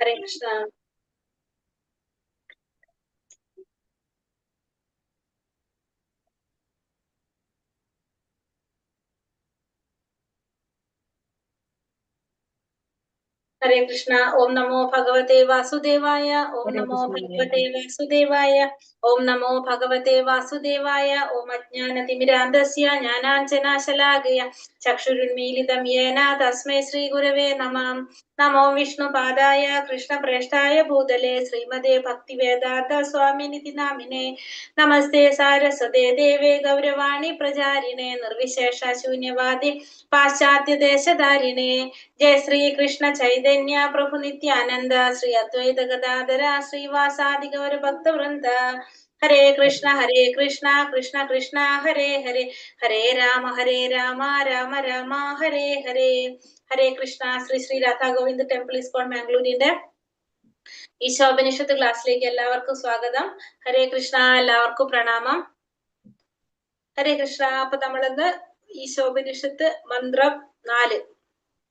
ഹരേ കൃഷ്ണ. ഹരേ കൃഷ്ണ. ഓം നമോ ഭഗവതേ വാസുദേവായ. ഓം നമോ ഭഗവതേ വാസുദേവായ. ഓം നമോ ഭഗവതേ വാസുദേവായ. ഓം അജ്ഞാനതിമിരാന്തസ്യ ജ്ഞാനാഞ്ജനാശലാകയ ചക്ഷുരുന്മീലിതം യേന തസ്മൈ ശ്രീ ഗുരവേ നമഃ. നമോ വിഷ്ണുപാദായ കൃഷ്ണപ്രേഷ്ഠായ ഭൂതലേ ശ്രീമതേ ഭക്തിവേദാന്ത സ്വാമിനിധി നാമിനേ. നമസ്തേ സാരസ്വതേ ദേവേ ഗൗരവാണി പ്രചാരിണേ നിർവിശേഷ ശൂന്യവാദി പാശ്ചാത്യദേശധാരിണേ. ജയ ശ്രീ കൃഷ്ണ ചൈതന്യ പ്രഭു നിത്യാനന്ദ ശ്രീ അദ്വൈത ഗദാധര ശ്രീവാസാദി ഗൗര ഭക്തവൃന്ദ. ഹരേ കൃഷ്ണ കൃഷ്ണ കൃഷ്ണ ഹരേ ഹരേ, ഹരേ രാമ രാമ രാമ ഹരേ ഹരേ. ഹരേ കൃഷ്ണ. ശ്രീ ശ്രീ രാധാ ഗോവിന്ദ് ടെമ്പിൾ ഇസ്കോൺ മാംഗ്ലൂരിന്റെ ഈശോപനിഷത്ത് ക്ലാസ്സിലേക്ക് എല്ലാവർക്കും സ്വാഗതം. ഹരേ കൃഷ്ണ. എല്ലാവർക്കും പ്രണാമം. ഹരേ കൃഷ്ണ. അപ്പൊ നമ്മളിന്ന് ഈശോപനിഷത്ത് മന്ത്രം 4,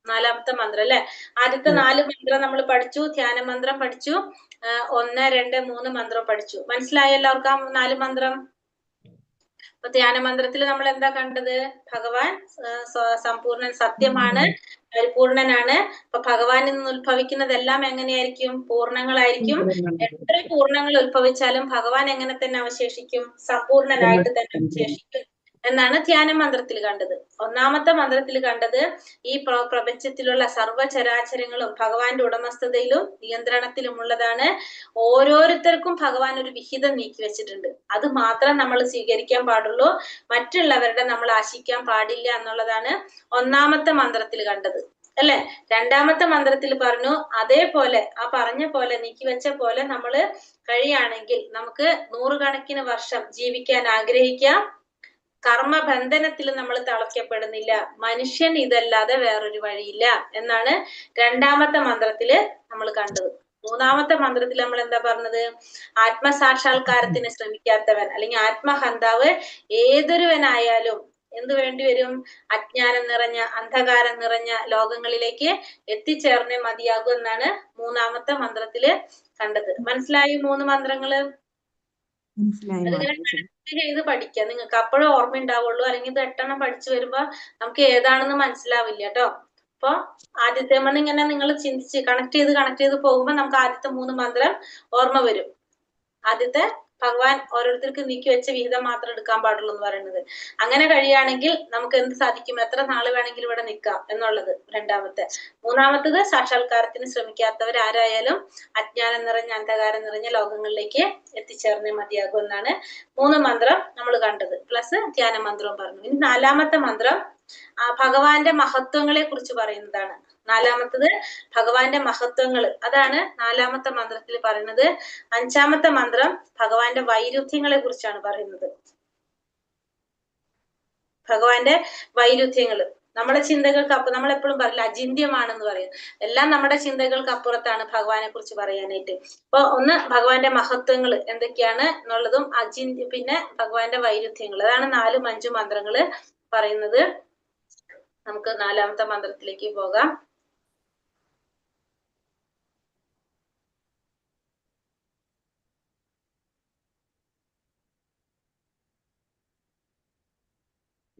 നാലാമത്തെ മന്ത്രം അല്ലെ. ആദ്യത്തെ 4 മന്ത്രം നമ്മൾ പഠിച്ചു. ധ്യാന മന്ത്രം പഠിച്ചു. 1, 2, 3 മന്ത്രം പഠിച്ചു. മനസ്സിലായ എല്ലാവർക്കും 4 മന്ത്രം? അപ്പൊ ധ്യാന മന്ത്രത്തിൽ നമ്മൾ എന്താ കണ്ടത്? ഭഗവാൻ സമ്പൂർണ്ണൻ, സത്യമാണ്, പരിപൂർണനാണ്. അപ്പൊ ഭഗവാനിൽ നിന്ന് ഉത്ഭവിക്കുന്നതെല്ലാം എങ്ങനെയായിരിക്കും? പൂർണ്ണങ്ങളായിരിക്കും. എത്ര പൂർണ്ണങ്ങൾ ഉത്ഭവിച്ചാലും ഭഗവാൻ എങ്ങനെ തന്നെ അവശേഷിക്കും? സമ്പൂർണനായിട്ട് തന്നെ അവശേഷിക്കും എന്നാണ് ധ്യാന മന്ത്രത്തിൽ കണ്ടത്. ഒന്നാമത്തെ മന്ത്രത്തിൽ കണ്ടത് ഈ പ്രപഞ്ചത്തിലുള്ള സർവ്വചരാചരങ്ങളും ഭഗവാന്റെ ഉടമസ്ഥതയിലും നിയന്ത്രണത്തിലുമുള്ളതാണ്. ഓരോരുത്തർക്കും ഭഗവാൻ ഒരു വിഹിതം നീക്കി വെച്ചിട്ടുണ്ട്. അത് മാത്രം നമ്മൾ സ്വീകരിക്കാൻ പാടുള്ളൂ, മറ്റുള്ളവരുടെ നമ്മൾ ആശിക്കാൻ പാടില്ല എന്നുള്ളതാണ് ഒന്നാമത്തെ മന്ത്രത്തിൽ കണ്ടത് അല്ലെ. രണ്ടാമത്തെ മന്ത്രത്തിൽ പറഞ്ഞു അതേപോലെ ആ പറഞ്ഞ പോലെ നീക്കി വെച്ച പോലെ നമ്മള് കഴിയുകയാണെങ്കിൽ നമുക്ക് 100 കണക്കിന് വർഷം ജീവിക്കാൻ ആഗ്രഹിക്കാം. കർമ്മബന്ധനത്തിൽ നമ്മൾ തളയ്ക്കപ്പെടുന്നില്ല. മനുഷ്യൻ ഇതല്ലാതെ വേറൊരു വഴിയില്ല എന്നാണ് രണ്ടാമത്തെ മന്ത്രത്തില് നമ്മൾ കണ്ടത്. മൂന്നാമത്തെ മന്ത്രത്തിൽ നമ്മൾ എന്താ പറഞ്ഞത്? ആത്മസാക്ഷാത്കാരത്തിന് ശ്രമിക്കാത്തവൻ അല്ലെങ്കിൽ ആത്മഹന്താവ് ഏതൊരുവനായാലും എന്ത് വേണ്ടി വരും? അജ്ഞാനം നിറഞ്ഞ, അന്ധകാരം നിറഞ്ഞ ലോകങ്ങളിലേക്ക് എത്തിച്ചേർന്നേ മതിയാകും എന്നാണ് മൂന്നാമത്തെ മന്ത്രത്തില് കണ്ടത്. മനസ്സിലായി 3 മന്ത്രങ്ങള്? ചെയ്ത് പഠിക്കാം. നിങ്ങൾക്ക് അപ്പോഴും ഓർമ്മ ഉണ്ടാവുള്ളൂ. അല്ലെങ്കിൽ ഇത് 8 പഠിച്ചു വരുമ്പോ നമുക്ക് ഏതാണെന്ന് മനസ്സിലാവില്ല കേട്ടോ. അപ്പൊ ആദ്യത്തെ ഇങ്ങനെ നിങ്ങൾ ചിന്തിച്ച് കണക്ട് ചെയ്ത് പോകുമ്പോ നമുക്ക് ആദ്യത്തെ 3 മന്ത്രം ഓർമ്മ വരും. ആദ്യത്തെ ഭഗവാൻ ഓരോരുത്തർക്ക് നീക്കി വെച്ച വിഹിതം മാത്രം എടുക്കാൻ പാടുള്ളൂ എന്ന് പറയുന്നത്. അങ്ങനെ കഴിയുകയാണെങ്കിൽ നമുക്ക് എന്ത് സാധിക്കും? എത്ര നാള് വേണമെങ്കിലും ഇവിടെ നിൽക്കാം എന്നുള്ളത് രണ്ടാമത്തെ. മൂന്നാമത്തത് സാക്ഷാത്കാരത്തിന് ശ്രമിക്കാത്തവർ ആരായാലും അജ്ഞാനം നിറഞ്ഞ, അന്ധകാരം നിറഞ്ഞ ലോകങ്ങളിലേക്ക് എത്തിച്ചേർന്നേ മതിയാകും എന്നാണ് 3 മന്ത്രം നമ്മൾ കണ്ടത്. പ്ലസ് ധ്യാന മന്ത്രവും പറഞ്ഞു. ഇനി 4ാമത്തെ മന്ത്രം ഭഗവാന്റെ മഹത്വങ്ങളെ കുറിച്ച് പറയുന്നതാണ്. 4ാമത്തത് ഭഗവാന്റെ മഹത്വങ്ങൾ, അതാണ് 4ാമത്തെ മന്ത്രത്തിൽ പറയുന്നത്. 5ാമത്തെ മന്ത്രം ഭഗവാന്റെ വൈരുദ്ധ്യങ്ങളെ കുറിച്ചാണ് പറയുന്നത്. ഭഗവാന്റെ വൈരുദ്ധ്യങ്ങള് നമ്മുടെ ചിന്തകൾക്ക് നമ്മൾ എപ്പോഴും പറയില്ല അചിന്ത്യമാണെന്ന് പറയും. എല്ലാം നമ്മുടെ ചിന്തകൾക്ക് അപ്പുറത്താണ് ഭഗവാനെ കുറിച്ച് പറയാനായിട്ട്. അപ്പൊ ഒന്ന് ഭഗവാന്റെ മഹത്വങ്ങൾ എന്തൊക്കെയാണ് എന്നുള്ളതും പിന്നെ ഭഗവാന്റെ വൈരുദ്ധ്യങ്ങൾ, അതാണ് 4ഉം 5ഉം മന്ത്രങ്ങള് പറയുന്നത്. നമുക്ക് 4ാമത്തെ മന്ത്രത്തിലേക്ക് പോകാം.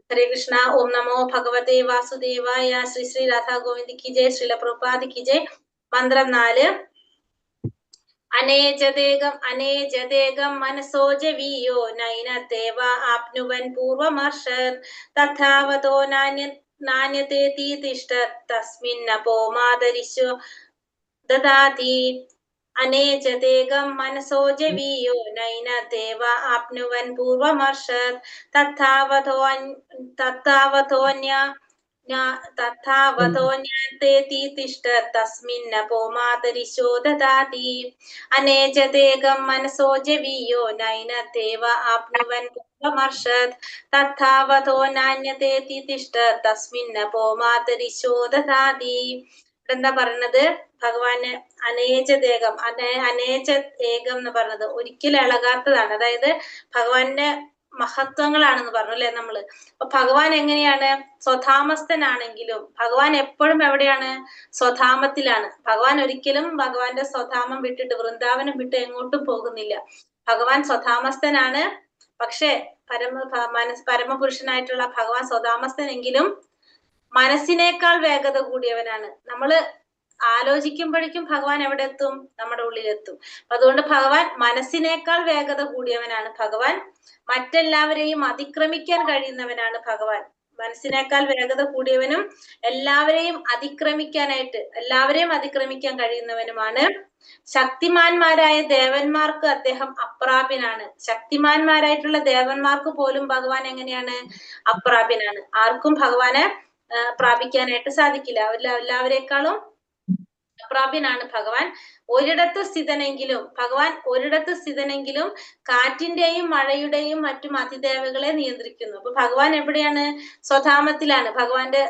ഹരേ കൃഷ്ണ. ഓം നമോ ഭഗവതേ വാസുദേവായ. ശ്രീ ശ്രീ രാധാ ഗോവിന്ദ് കി ജയ്. ശ്രീല പ്രഭുപാദ് കി ജയ്. മന്ത്രം 4. അനേജദേകം മനസോജവീയോ നൈനത്തേവ ആപ്നുവൻ പൂർവമർഷത് തഥാവതോ നാന്യതേതി തിഷ്ഠത് തസ്മിന്നപോ മാതരിശോ ദദാതി. അനേജദേകം മനസോജവീയോ നൈനത്തേവ ആപ്നുവൻ പൂർവമർഷത് തഥാവതോന്യതേതി തിഷ്ഠത് തസ്മിന്നപോ മാതരിശോ ദദാതി. അനേജദേകം മനസോജവീയോ നൈനത്തേവ ആപ്നുവൻ പൂർവമർഷത് തഥാവതോന്യതേതി തിഷ്ഠത് തസ്മിന്നപോ മാതരിശോ ദദാതി. എന്താ പറയുന്നത്? ഭഗവാന് അനേജ ഏകം എന്ന് പറഞ്ഞത് ഒരിക്കലും ഇളകാത്തതാണ്. അതായത് ഭഗവാന്റെ മഹത്വങ്ങളാണെന്ന് പറഞ്ഞു അല്ലെ നമ്മള്. അപ്പൊ ഭഗവാൻ എങ്ങനെയാണ്? സ്വധാമസ്ഥനാണെങ്കിലും ഭഗവാൻ എപ്പോഴും എവിടെയാണ്? സ്വധാമത്തിലാണ്. ഭഗവാൻ ഒരിക്കലും ഭഗവാന്റെ സ്വധാമം വിട്ടിട്ട് വൃന്ദാവനം വിട്ട് എങ്ങോട്ടും പോകുന്നില്ല. ഭഗവാൻ സ്വധാമസ്ഥനാണ്. പക്ഷെ പരമപുരുഷനായിട്ടുള്ള ഭഗവാൻ സ്വധാമസ്ഥനെങ്കിലും മനസ്സിനേക്കാൾ വേഗത കൂടിയവനാണ്. നമ്മള് ആലോചിക്കുമ്പോഴേക്കും ഭഗവാൻ എവിടെ എത്തും? നമ്മുടെ ഉള്ളിലെത്തും. അതുകൊണ്ട് ഭഗവാൻ മനസ്സിനേക്കാൾ വേഗത കൂടിയവനാണ് ഭഗവാൻ. മറ്റെല്ലാവരെയും അതിക്രമിക്കാൻ കഴിയുന്നവനാണ് ഭഗവാൻ. മനസ്സിനേക്കാൾ വേഗത കൂടിയവനും എല്ലാവരെയും അതിക്രമിക്കാൻ കഴിയുന്നവനുമാണ്. ശക്തിമാന്മാരായ ദേവന്മാർക്ക് അദ്ദേഹം അപ്രാപ്യനാണ്. ശക്തിമാന്മാരായിട്ടുള്ള ദേവന്മാർക്ക് പോലും ഭഗവാൻ എങ്ങനെയാണ്? അപ്രാപ്യനാണ്. ആർക്കും ഭഗവാനെ പ്രാപിക്കാനായിട്ട് സാധിക്കില്ല. എല്ലാവരെക്കാളും അപ്രാപ്യനാണ് ഭഗവാൻ. ഒരിടത്ത് സ്ഥിതനെങ്കിലും കാറ്റിന്റെയും മഴയുടെയും മറ്റും അതിദേവകളെ നിയന്ത്രിക്കുന്നു. അപ്പൊ ഭഗവാൻ എവിടെയാണ്? സ്വധാമത്തിലാണ്. ഭഗവാന്റെ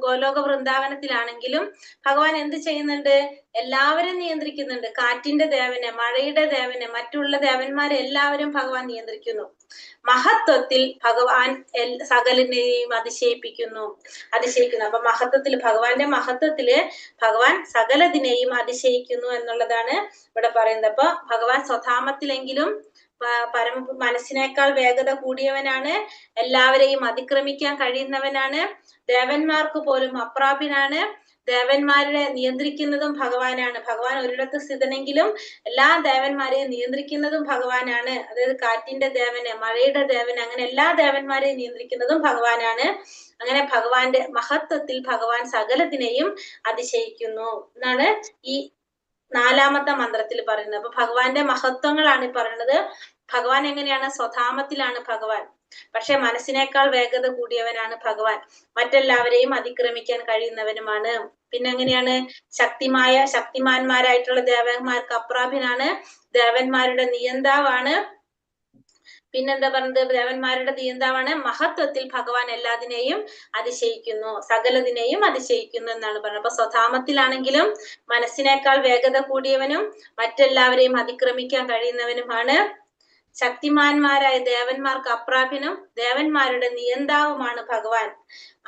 ഗോലോക വൃന്ദാവനത്തിലാണെങ്കിലും ഭഗവാൻ എന്ത് ചെയ്യുന്നുണ്ട്? എല്ലാവരും നിയന്ത്രിക്കുന്നുണ്ട്. കാറ്റിന്റെ ദേവനെ, മഴയുടെ ദേവനെ, മറ്റുള്ള ദേവന്മാരെ എല്ലാവരും ഭഗവാൻ നിയന്ത്രിക്കുന്നു. മഹത്വത്തിൽ ഭഗവാൻ സകലിനെയും അതിശയിക്കുന്നു. അപ്പൊ ഭഗവാന്റെ മഹത്വത്തില് ഭഗവാൻ സകലതിനെയും അതിശയിക്കുന്നു എന്നുള്ളതാണ് ഇവിടെ പറയുന്നത്. അപ്പൊ ഭഗവാൻ സ്വധാമത്തിലെങ്കിലും മനസ്സിനേക്കാൾ വേഗത കൂടിയവനാണ്. എല്ലാവരെയും അതിക്രമിക്കാൻ കഴിയുന്നവനാണ്. ദേവന്മാർക്ക് പോലും അപ്രാപ്യനാണ്. ദേവന്മാരെ നിയന്ത്രിക്കുന്നതും ഭഗവാനാണ്. ഭഗവാൻ ഒരിടത്ത് സ്ഥിതനെങ്കിലും എല്ലാ ദേവന്മാരെയും നിയന്ത്രിക്കുന്നതും ഭഗവാനാണ്. അതായത് കാറ്റിന്റെ ദേവന്, മഴയുടെ ദേവന്, അങ്ങനെ എല്ലാ ദേവന്മാരെയും നിയന്ത്രിക്കുന്നതും ഭഗവാനാണ്. അങ്ങനെ ഭഗവാന്റെ മഹത്വത്തിൽ ഭഗവാൻ സകലത്തിനെയും അതിശയിക്കുന്നു എന്നാണ് ഈ 4ാമത്തെ മന്ത്രത്തിൽ പറയുന്നത്. അപ്പൊ ഭഗവാന്റെ മഹത്വങ്ങളാണ് ഈ പറയുന്നത്. ഭഗവാൻ എങ്ങനെയാണ്? സ്വധാമത്തിലാണ് ഭഗവാൻ. പക്ഷെ മനസ്സിനേക്കാൾ വേഗത കൂടിയവനാണ് ഭഗവാൻ. മറ്റെല്ലാവരെയും അതിക്രമിക്കാൻ കഴിയുന്നവനുമാണ്. പിന്നെ എങ്ങനെയാണ്? ശക്തിമാന്മാരായിട്ടുള്ള ദേവന്മാർക്ക് അപ്രാപ്യനാണ്. ദേവന്മാരുടെ നിയന്താവാണ്. പിന്നെന്താ പറഞ്ഞത്? ദേവന്മാരുടെ നിയന്താവാണ്. മഹത്വത്തിൽ ഭഗവാൻ എല്ലാതിനെയും അതിശയിക്കുന്നു, സകലതിനെയും അതിശയിക്കുന്നു എന്നാണ് പറഞ്ഞത്. അപ്പൊ സ്വധാമത്തിലാണെങ്കിലും മനസ്സിനേക്കാൾ വേഗത കൂടിയവനും മറ്റെല്ലാവരെയും അതിക്രമിക്കാൻ കഴിയുന്നവനുമാണ്. ശക്തിമാന്മാരായ ദേവന്മാർക്ക് അപ്രാപ്യനും ദേവന്മാരുടെ നിയന്താവുമാണ് ഭഗവാൻ.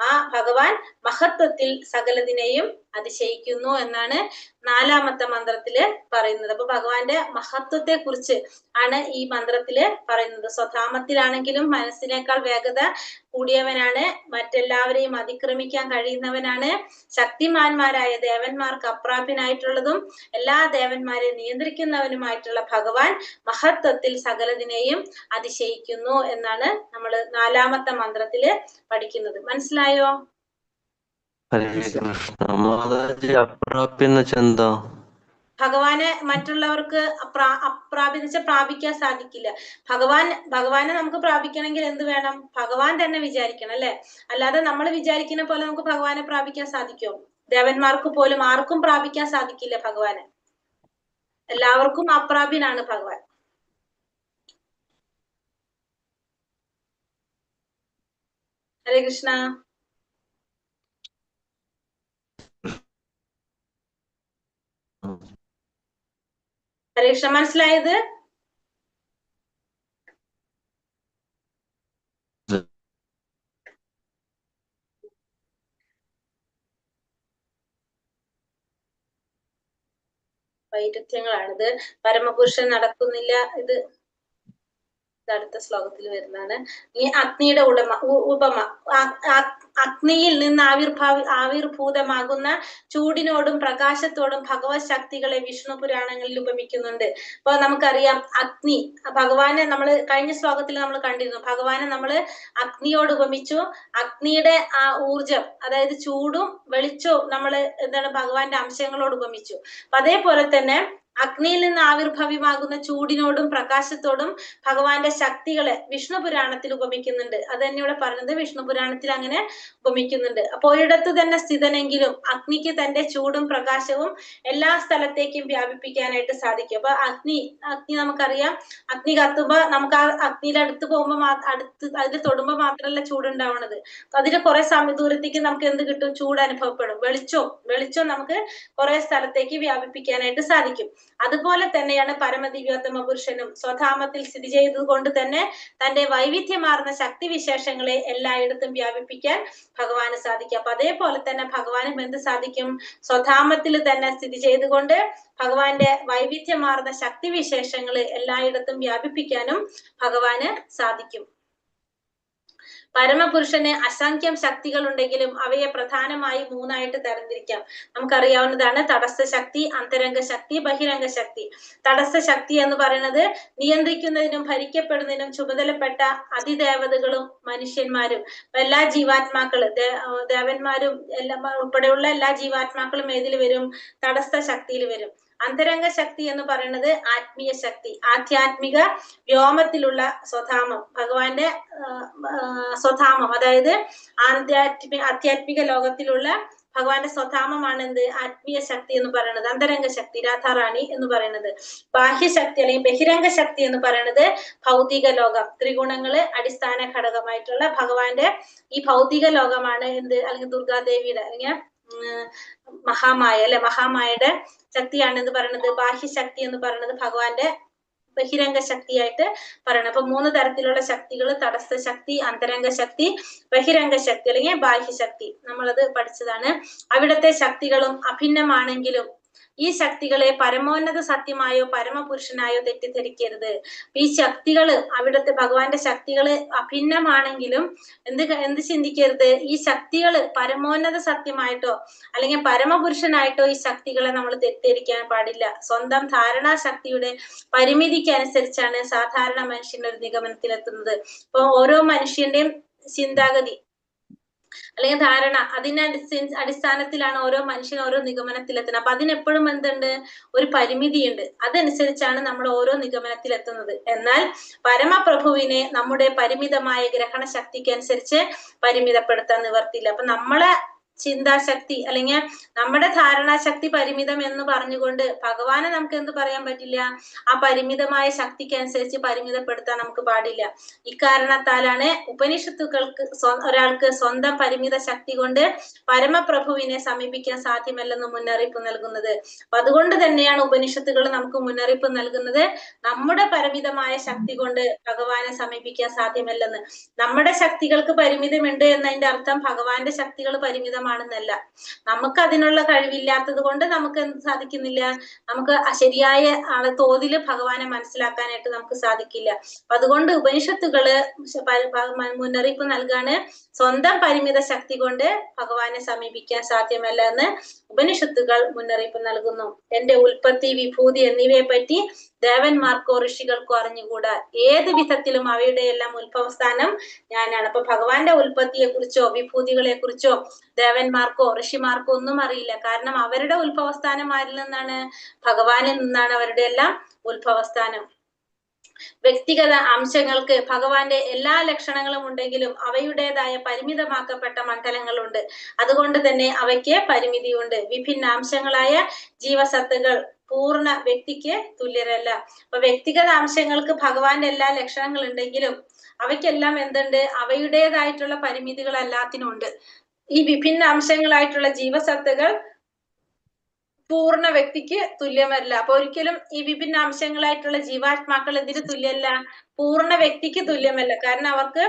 ആ ഭഗവാൻ മഹത്വത്തിൽ സകലതിനെയും അതിശയിക്കുന്നു എന്നാണ് 4ാമത്തെ മന്ത്രത്തില് പറയുന്നത്. അപ്പൊ ഭഗവാന്റെ മഹത്വത്തെ കുറിച്ച് ആണ് ഈ മന്ത്രത്തില് പറയുന്നത്. സ്വധാമത്തിലാണെങ്കിലും മനസ്സിനേക്കാൾ വേഗത കൂടിയവനാണ്. മറ്റെല്ലാവരെയും അതിക്രമിക്കാൻ കഴിയുന്നവനാണ്. ശക്തിമാന്മാരായ ദേവന്മാർക്ക് അപ്രാപ്യനായിട്ടുള്ളതും എല്ലാ ദേവന്മാരെയും നിയന്ത്രിക്കുന്നവനുമായിട്ടുള്ള ഭഗവാൻ മഹത്വത്തിൽ സകലതിനെയും അതിശയിക്കുന്നു എന്നാണ് നമ്മൾ 4ാമത്തെ മന്ത്രത്തില് പഠിക്കുന്നത്. മനസ്സിലായോ? ഭഗവാനെ മറ്റുള്ളവർക്ക് പ്രാപിക്കാൻ സാധിക്കില്ല. ഭഗവാനെ നമുക്ക് പ്രാപിക്കണമെങ്കിൽ എന്ത് വേണം? ഭഗവാൻ തന്നെ വിചാരിക്കണം അല്ലെ? അല്ലാതെ നമ്മൾ വിചാരിക്കുന്ന പോലെ നമുക്ക് ഭഗവാനെ പ്രാപിക്കാൻ സാധിക്കുമോ? ദേവന്മാർക്ക് പോലും ആർക്കും പ്രാപിക്കാൻ സാധിക്കില്ല ഭഗവാനെ. എല്ലാവർക്കും അപ്രാപ്യനാണ് ഭഗവാൻ. ഹരേ കൃഷ്ണ. ഹരേ കൃഷ്ണ. മനസ്സിലായത്? വൈരുദ്ധ്യങ്ങളാണിത്. പരമപുരുഷൻ നടക്കുന്നില്ല. ഇത് അടുത്ത ശ്ലോകത്തിൽ വരുന്നതാണ്. ഈ അഗ്നിയുടെ ഉപമ. അഗ്നിയിൽ നിന്ന് ആവിർഭൂതമാകുന്ന ചൂടിനോടും പ്രകാശത്തോടും ഭഗവത് ശക്തികളെ വിഷ്ണു പുരാണങ്ങളിൽ ഉപമിക്കുന്നുണ്ട്. അപ്പൊ നമുക്കറിയാം അഗ്നി, ഭഗവാനെ നമ്മൾ കഴിഞ്ഞ ശ്ലോകത്തിൽ നമ്മൾ കണ്ടിരുന്നു. ഭഗവാനെ നമ്മള് അഗ്നിയോട് ഉപമിച്ചു. അഗ്നിയുടെ ആ ഊർജം, അതായത് ചൂടും വെളിച്ചവും നമ്മള് എന്താണ് ഭഗവാന്റെ അംശങ്ങളോട് ഉപമിച്ചു. അപ്പൊ അതേപോലെ തന്നെ അഗ്നിയിൽ നിന്ന് ആവിർഭവ്യമാകുന്ന ചൂടിനോടും പ്രകാശത്തോടും ഭഗവാന്റെ ശക്തികളെ വിഷ്ണു പുരാണത്തിൽ ഉപമിക്കുന്നുണ്ട്. അത് തന്നെ ഇവിടെ പറഞ്ഞത് വിഷ്ണു പുരാണത്തിൽ അങ്ങനെ ഉപമിക്കുന്നുണ്ട്. അപ്പൊ ഒരിടത്ത് തന്നെ സ്ഥിതനെങ്കിലും അഗ്നിക്ക് തന്റെ ചൂടും പ്രകാശവും എല്ലാ സ്ഥലത്തേക്കും വ്യാപിപ്പിക്കാനായിട്ട് സാധിക്കും. അപ്പൊ അഗ്നി നമുക്കറിയാം, അഗ്നി കത്തുമ്പോ നമുക്ക് ആ അഗ്നിയുടെ അടുത്ത് പോകുമ്പോ അതിൽ തൊടുമ്പോ മാത്രമല്ല ചൂടുണ്ടാവുന്നത്. അതിന് കുറെ ദൂരത്തേക്ക് നമുക്ക് എന്ത് കിട്ടും? ചൂട് അനുഭവപ്പെടും. വെളിച്ചവും നമുക്ക് കുറെ സ്ഥലത്തേക്ക് വ്യാപിപ്പിക്കാനായിട്ട് സാധിക്കും. അതുപോലെ തന്നെയാണ് പരമദിവ്യോത്തമ പുരുഷനും സ്വധാമത്തിൽ സ്ഥിതി ചെയ്തതുകൊണ്ട് തന്നെ തന്റെ വൈവിധ്യമാർന്ന ശക്തിവിശേഷങ്ങളെ എല്ലായിടത്തും വ്യാപിപ്പിക്കാൻ ഭഗവാന് സാധിക്കും. അപ്പൊ അതേപോലെ തന്നെ ഭഗവാനും എന്ത് സാധിക്കും? സ്വധാമത്തിൽ തന്നെ സ്ഥിതി ചെയ്തുകൊണ്ട് ഭഗവാന്റെ വൈവിധ്യമാർന്ന ശക്തിവിശേഷങ്ങൾ എല്ലായിടത്തും വ്യാപിപ്പിക്കാനും ഭഗവാന് സാധിക്കും. പരമപുരുഷന് അസംഖ്യം ശക്തികൾ ഉണ്ടെങ്കിലും അവയെ പ്രധാനമായി 3ആയിട്ട് തരംതിരിക്കാം. നമുക്കറിയാവുന്നതാണ് തടസ്സ ശക്തി, അന്തരംഗ ശക്തി, ബഹിരംഗ ശക്തി. തടസ്സ ശക്തി എന്ന് പറയുന്നത് നിയന്ത്രിക്കുന്നതിനും ഭരിക്കപ്പെടുന്നതിനും ചുമതലപ്പെട്ട അതിദേവതകളും മനുഷ്യന്മാരും എല്ലാ ജീവാത്മാക്കള് ദേവന്മാരും എല്ലാം ഉൾപ്പെടെയുള്ള എല്ലാ ജീവാത്മാക്കളും ഏതിൽ വരും? തടസ്സ ശക്തിയിൽ വരും. അന്തരംഗ ശക്തി എന്ന് പറയുന്നത് ആത്മീയ ശക്തി, ആധ്യാത്മിക വ്യോമത്തിലുള്ള സ്വധാമം, ഭഗവാന്റെ സ്വധാമം, അതായത് ആധ്യാത്മിക ലോകത്തിലുള്ള ഭഗവാന്റെ സ്വധാമമാണ് എന്ത്? ആത്മീയ ശക്തി എന്ന് പറയുന്നത്. അന്തരംഗ ശക്തി രാധാറാണി എന്ന് പറയുന്നത്. ബാഹ്യശക്തി അല്ലെങ്കിൽ ബഹിരംഗ ശക്തി എന്ന് പറയുന്നത് ഭൗതിക ലോകം, ത്രിഗുണങ്ങള് അടിസ്ഥാന ഘടകമായിട്ടുള്ള ഭഗവാന്റെ ഈ ഭൗതിക ലോകമാണ് എന്ത്? അല്ലെങ്കിൽ ദുർഗാദേവിയുടെ അല്ലെങ്കിൽ മഹാമായ അല്ലെ, മഹാമായയുടെ ശക്തിയാണ് എന്ന് പറയുന്നത്. ബാഹ്യശക്തി എന്ന് പറയുന്നത് ഭഗവാന്റെ ബഹിരംഗ ശക്തിയായിട്ട് പറയണം. അപ്പൊ 3 തരത്തിലുള്ള ശക്തികൾ: തടസ്സ ശക്തി, അന്തരംഗ ശക്തി, ബഹിരംഗ ശക്തി അല്ലെങ്കിൽ ബാഹ്യശക്തി. നമ്മളത് പഠിച്ചതാണ്. അവിടുത്തെ ശക്തികളും അഭിന്നമാണെങ്കിലും ഈ ശക്തികളെ പരമോന്നത സത്യമായോ പരമപുരുഷനായോ തെറ്റിദ്ധരിക്കരുത്. ഈ ശക്തികള്, അവിടുത്തെ ഭഗവാന്റെ ശക്തികള് അഭിന്നമാണെങ്കിലും എന്ത് ചിന്തിക്കരുത്? ഈ ശക്തികള് പരമോന്നത സത്യമായിട്ടോ അല്ലെങ്കിൽ പരമപുരുഷനായിട്ടോ ഈ ശക്തികളെ നമ്മൾ തെറ്റിദ്ധരിക്കാൻ പാടില്ല. സ്വന്തം ധാരണാശക്തിയുടെ പരിമിതിക്ക് അനുസരിച്ചാണ് സാധാരണ മനുഷ്യന്റെ ഒരു നിഗമനത്തിലെത്തുന്നത്. അപ്പൊ ഓരോ മനുഷ്യന്റെയും ചിന്താഗതി അല്ലെങ്കിൽ ധാരണ, അതിന്റെ അടിസ്ഥാനത്തിലാണ് ഓരോ മനുഷ്യൻ ഓരോ നിഗമനത്തിലെത്തുന്നത്. അപ്പൊ അതിനെപ്പോഴും എന്തുണ്ട്? ഒരു പരിമിതിയുണ്ട്. അതനുസരിച്ചാണ് നമ്മൾ ഓരോ നിഗമനത്തിലെത്തുന്നത്. എന്നാൽ പരമപ്രഭുവിനെ നമ്മുടെ പരിമിതമായ ഗ്രഹണ ശക്തിക്ക് അനുസരിച്ച് പരിമിതപ്പെടുത്താൻ നിവർത്തിയില്ല. അപ്പൊ നമ്മളെ ചിന്താശക്തി അല്ലെങ്കിൽ നമ്മുടെ ധാരണാശക്തി പരിമിതം എന്ന് പറഞ്ഞുകൊണ്ട് ഭഗവാനെ നമുക്ക് എന്ത് പറയാൻ പറ്റില്ല? ആ പരിമിതമായ ശക്തിക്ക് അനുസരിച്ച് പരിമിതപ്പെടുത്താൻ നമുക്ക് പാടില്ല. ഇക്കാരണത്താലാണ് ഉപനിഷത്തുക്കൾക്ക് ഒരാൾക്ക് സ്വന്തം പരിമിത ശക്തി കൊണ്ട് പരമപ്രഭുവിനെ സമീപിക്കാൻ സാധ്യമല്ലെന്ന് മുന്നറിയിപ്പ് നൽകുന്നത്. അപ്പൊ അതുകൊണ്ട് തന്നെയാണ് ഉപനിഷത്തുകൾ നമുക്ക് മുന്നറിയിപ്പ് നൽകുന്നത് നമ്മുടെ പരിമിതമായ ശക്തി കൊണ്ട് ഭഗവാനെ സമീപിക്കാൻ സാധ്യമല്ലെന്ന്. നമ്മുടെ ശക്തികൾക്ക് പരിമിതമുണ്ട് എന്നതിന്റെ അർത്ഥം ഭഗവാന്റെ ശക്തികൾ പരിമിതമാണെന്നല്ല. നമുക്ക് അതിനുള്ള കഴിവില്ലാത്തത് കൊണ്ട് നമുക്ക് എന്ത് സാധിക്കുന്നില്ല? നമുക്ക് ശരിയായ തോതില് ഭഗവാനെ മനസ്സിലാക്കാനായിട്ട് നമുക്ക് സാധിക്കില്ല. അപ്പൊ അതുകൊണ്ട് ഉപനിഷത്തുകള് മുന്നറിയിപ്പ് നൽകാണ് സ്വന്തം പരിമിത ശക്തി കൊണ്ട് ഭഗവാനെ സമീപിക്കാൻ സാധ്യമല്ല എന്ന് ഉപനിഷത്തുകൾ മുന്നറിയിപ്പ് നൽകുന്നു. എന്റെ ഉൽപ്പത്തി, വിഭൂതി എന്നിവയെ പറ്റി ദേവന്മാർക്കോ ഋഷികൾക്കോ അറിഞ്ഞുകൂടാ. ഏത് വിധത്തിലും അവയുടെ എല്ലാം ഉത്ഭവസ്ഥാനം ഞാനാണ്. അപ്പൊ ഭഗവാന്റെ ഉൽപ്പത്തിയെ കുറിച്ചോ വിഭൂതികളെ കുറിച്ചോ ദേവന്മാർക്കോ ഋഷിമാർക്കോ ഒന്നും അറിയില്ല. കാരണം അവരുടെ ഉത്ഭവസ്ഥാനം ആരിൽ നിന്നാണ്? ഭഗവാനിൽ നിന്നാണ് അവരുടെ എല്ലാം ഉത്ഭവസ്ഥാനം. വ്യക്തിഗത അംശങ്ങൾക്ക് ഭഗവാന്റെ എല്ലാ ലക്ഷണങ്ങളും ഉണ്ടെങ്കിലും അവയുടേതായ പരിമിതമാക്കപ്പെട്ട മണ്ഡലങ്ങളുണ്ട്. അതുകൊണ്ട് തന്നെ അവയ്ക്ക് പരിമിതിയുണ്ട്. വിഭിന്ന അംശങ്ങളായ ജീവസത്തുകൾ പൂർണ്ണ വ്യക്തിക്ക് തുല്യരല്ല. അപ്പൊ വ്യക്തിഗത അംശങ്ങൾക്ക് ഭഗവാന്റെ എല്ലാ ലക്ഷണങ്ങൾ ഉണ്ടെങ്കിലും അവയ്ക്കെല്ലാം എന്തുണ്ട്? അവയുടേതായിട്ടുള്ള പരിമിതികൾ എല്ലാത്തിനും ഉണ്ട്. ഈ വിഭിന്ന അംശങ്ങളായിട്ടുള്ള ജീവസത്തുകൾ പൂർണ്ണ വ്യക്തിക്ക് തുല്യമല്ല. അപ്പൊ ഒരിക്കലും ഈ വിഭിന്ന അംശങ്ങളായിട്ടുള്ള ജീവാത്മാക്കൾ എന്തിന് തുല്യമല്ല? പൂർണ്ണ വ്യക്തിക്ക് തുല്യമല്ല. കാരണം അവർക്ക്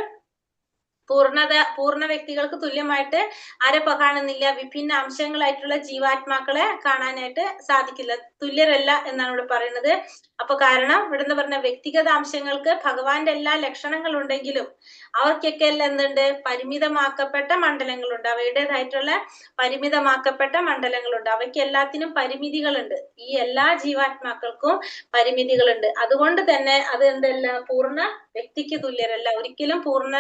പൂർണ്ണ വ്യക്തികൾക്ക് തുല്യമായിട്ട് ആരെ കാണുന്നില്ല? വിഭിന്ന അംശങ്ങളായിട്ടുള്ള ജീവാത്മാക്കളെ കാണാനായിട്ട് സാധിക്കില്ല. തുല്യരല്ല എന്നാണ് ഇവിടെ പറയുന്നത്. അപ്പൊ കാരണം ഇവിടുന്ന് പറഞ്ഞ വ്യക്തിഗത അംശങ്ങൾക്ക് ഭഗവാന്റെ എല്ലാ ലക്ഷണങ്ങളും ഉണ്ടെങ്കിലും അവർക്കൊക്കെ എല്ലാം എന്തുണ്ട്? പരിമിതമാക്കപ്പെട്ട മണ്ഡലങ്ങളുണ്ട്. അവയുടേതായിട്ടുള്ള പരിമിതമാക്കപ്പെട്ട മണ്ഡലങ്ങളുണ്ട്. അവയ്ക്ക് എല്ലാത്തിനും പരിമിതികളുണ്ട്. ഈ എല്ലാ ജീവാത്മാക്കൾക്കും പരിമിതികളുണ്ട്. അതുകൊണ്ട് തന്നെ അത് എന്തല്ല? പൂർണ്ണ വ്യക്തിക്ക് തുല്യരല്ല. ഒരിക്കലും പൂർണ്ണ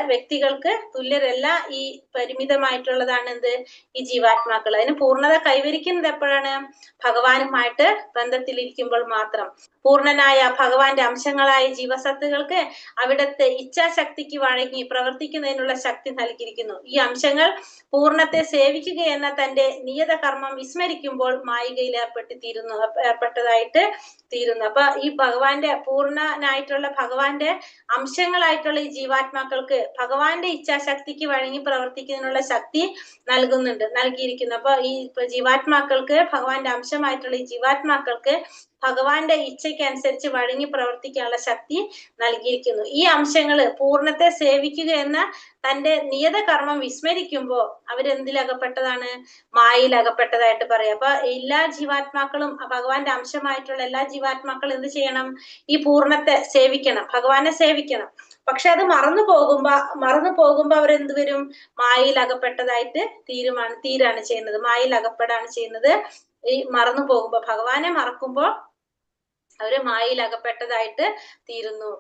വ്യക്തികൾക്ക് തുല്യരല്ല. ഈ പരിമിതമായിട്ടുള്ളതാണ് എന്ത്? ഈ ജീവാത്മാക്കൾ. അതിന് പൂർണ്ണത കൈവരിക്കുന്നത് എപ്പോഴാണ്? ഭഗവാനുമായിട്ട് ബന്ധത്തിലിരിക്കുമ്പോൾ മാത്രം. പൂർണ്ണനായ ഭഗവാന്റെ അംശങ്ങളായ ജീവസത്തുകൾക്ക് അവിടുത്തെ ഇച്ഛാശക്തിക്ക് വഴങ്ങി പ്രവർത്തിക്കുന്നതിനുള്ള ശക്തി നൽകിയിരിക്കുന്നു. ഈ അംശങ്ങൾ പൂർണ്ണത്തെ സേവിക്കുക എന്ന തന്റെ നിയത കർമ്മം വിസ്മരിക്കുമ്പോൾ മായികയിൽ ഏർപ്പെട്ടതായിട്ട് തീരുന്നു. അപ്പൊ ഈ ഭഗവാന്റെ പൂർണ്ണനായിട്ടുള്ള ഭഗവാന്റെ അംശങ്ങളായിട്ടുള്ള ഈ ജീവാത്മാക്കൾക്ക് ഭഗവാന്റെ ഇച്ഛാശക്തിക്ക് വഴങ്ങി പ്രവർത്തിക്കുന്നതിനുള്ള ശക്തി നൽകിയിരിക്കുന്നു. അപ്പൊ ഈ ജീവാത്മാക്കൾക്ക് ഭഗവാന്റെ അംശമായിട്ടുള്ള ഈ ജീവാത്മാക്കൾക്ക് ഭഗവാന്റെ ഇച്ഛയ്ക്ക് അനുസരിച്ച് വഴങ്ങി പ്രവർത്തിക്കാനുള്ള ശക്തി നൽകിയിരിക്കുന്നു. ഈ അംശങ്ങള് പൂർണ്ണത്തെ സേവിക്കുക എന്ന തന്റെ നിയത കർമ്മം വിസ്മരിക്കുമ്പോ അവരെന്തിലകപ്പെട്ടതാണ്? മായയിൽ അകപ്പെട്ടതായിട്ട് പറയാം. അപ്പൊ എല്ലാ ജീവാത്മാക്കളും ഭഗവാന്റെ അംശമായിട്ടുള്ള എല്ലാ ജീവാത്മാക്കളും എന്ത് ചെയ്യണം? ഈ പൂർണ്ണത്തെ സേവിക്കണം, ഭഗവാനെ സേവിക്കണം. പക്ഷെ അത് മറന്നു പോകുമ്പോ അവരെന്ത് വരും? മായയിൽ അകപ്പെട്ടതായിട്ട് തീരാണ് ചെയ്യുന്നത്, മായയിൽ അകപ്പെടാണ് ചെയ്യുന്നത്. ഈ മറന്നു പോകുമ്പോ, ഭഗവാനെ മറക്കുമ്പോ അവര് മായയിൽ അകപ്പെട്ടതായിട്ട് തീരുന്നു.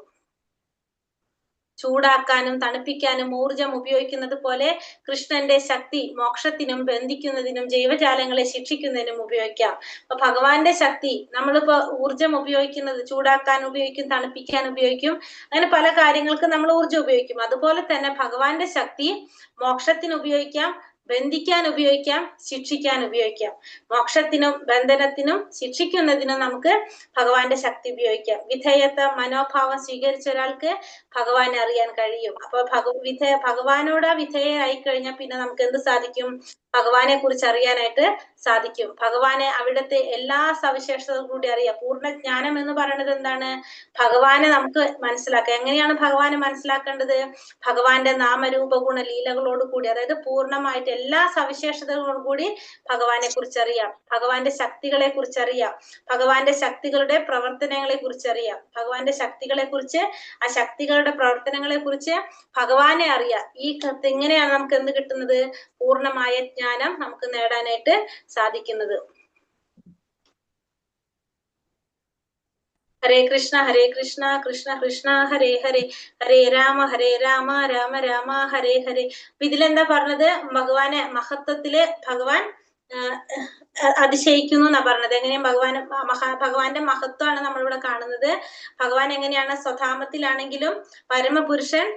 ചൂടാക്കാനും തണുപ്പിക്കാനും ഊർജം ഉപയോഗിക്കുന്നത് പോലെ കൃഷ്ണന്റെ ശക്തി മോക്ഷത്തിനും ബന്ധിക്കുന്നതിനും ജൈവജാലങ്ങളെ ശിക്ഷിക്കുന്നതിനും ഉപയോഗിക്കാം. അപ്പൊ ഭഗവാന്റെ ശക്തി നമ്മളിപ്പോ ഊർജം ഉപയോഗിക്കുന്നത് ചൂടാക്കാൻ ഉപയോഗിക്കും, തണുപ്പിക്കാൻ ഉപയോഗിക്കും, അങ്ങനെ പല കാര്യങ്ങൾക്കും നമ്മൾ ഊർജം ഉപയോഗിക്കും. അതുപോലെ തന്നെ ഭഗവാന്റെ ശക്തി മോക്ഷത്തിന് ഉപയോഗിക്കാം, ബന്ധിക്കാൻ ഉപയോഗിക്കാം, ശിക്ഷിക്കാൻ ഉപയോഗിക്കാം. മോക്ഷത്തിനും ബന്ധനത്തിനും ശിക്ഷിക്കുന്നതിനും നമുക്ക് ഭഗവാന്റെ ശക്തി ഉപയോഗിക്കാം. വിധേയത്വ മനോഭാവം സ്വീകരിച്ച ഒരാൾക്ക് ഭഗവാനെ അറിയാൻ കഴിയും. അപ്പൊ ഭഗവാനോട് വിധേയരായി കഴിഞ്ഞാൽ പിന്നെ നമുക്ക് എന്ത് സാധിക്കും? ഭഗവാനെ കുറിച്ച് അറിയാനായിട്ട് സാധിക്കും. ഭഗവാനെ അവിടുത്തെ എല്ലാ സവിശേഷതകളും കൂടി അറിയാം. പൂർണ്ണജ്ഞാനം എന്ന് പറയുന്നത് എന്താണ്? ഭഗവാനെ നമുക്ക് മനസ്സിലാക്കാം. എങ്ങനെയാണ് ഭഗവാനെ മനസ്സിലാക്കേണ്ടത്? ഭഗവാന്റെ നാമരൂപ ഗുണ ലീലകളോട് കൂടി, അതായത് പൂർണ്ണമായിട്ട് എല്ലാ സവിശേഷതകളോടും കൂടി ഭഗവാനെ കുറിച്ച് അറിയാം, ഭഗവാന്റെ ശക്തികളെ കുറിച്ച് അറിയാം, ഭഗവാന്റെ ശക്തികളുടെ പ്രവർത്തനങ്ങളെ കുറിച്ച് അറിയാം, ഭഗവാന്റെ ശക്തികളെ കുറിച്ച്, ആ ശക്തികളുടെ പ്രവർത്തനങ്ങളെ കുറിച്ച് ഭഗവാനെ അറിയാം. ഇങ്ങനെയാണ് നമുക്ക് എന്ത് കിട്ടുന്നത്? പൂർണ്ണമായ ജ്ഞാനം നമുക്ക് നേടാനായിട്ട് സാധിക്കുന്നത്. ഹരേ കൃഷ്ണ കൃഷ്ണ കൃഷ്ണ ഹരേ ഹരേ, ഹരേ രാമ രാമ രാമ ഹരേ ഹരേ. ഇതിലെന്താ പറഞ്ഞത്? ഭഗവാനെ മഹത്വത്തില് ഭഗവാൻ അതിശയിക്കുന്നു എന്നാ പറഞ്ഞത്. എങ്ങനെയാ ഭഗവാന്റെ മഹത്വമാണ് നമ്മളിവിടെ കാണുന്നത്. ഭഗവാൻ എങ്ങനെയാണ്? സ്വധാമത്തിലാണെങ്കിലും പരമപുരുഷൻ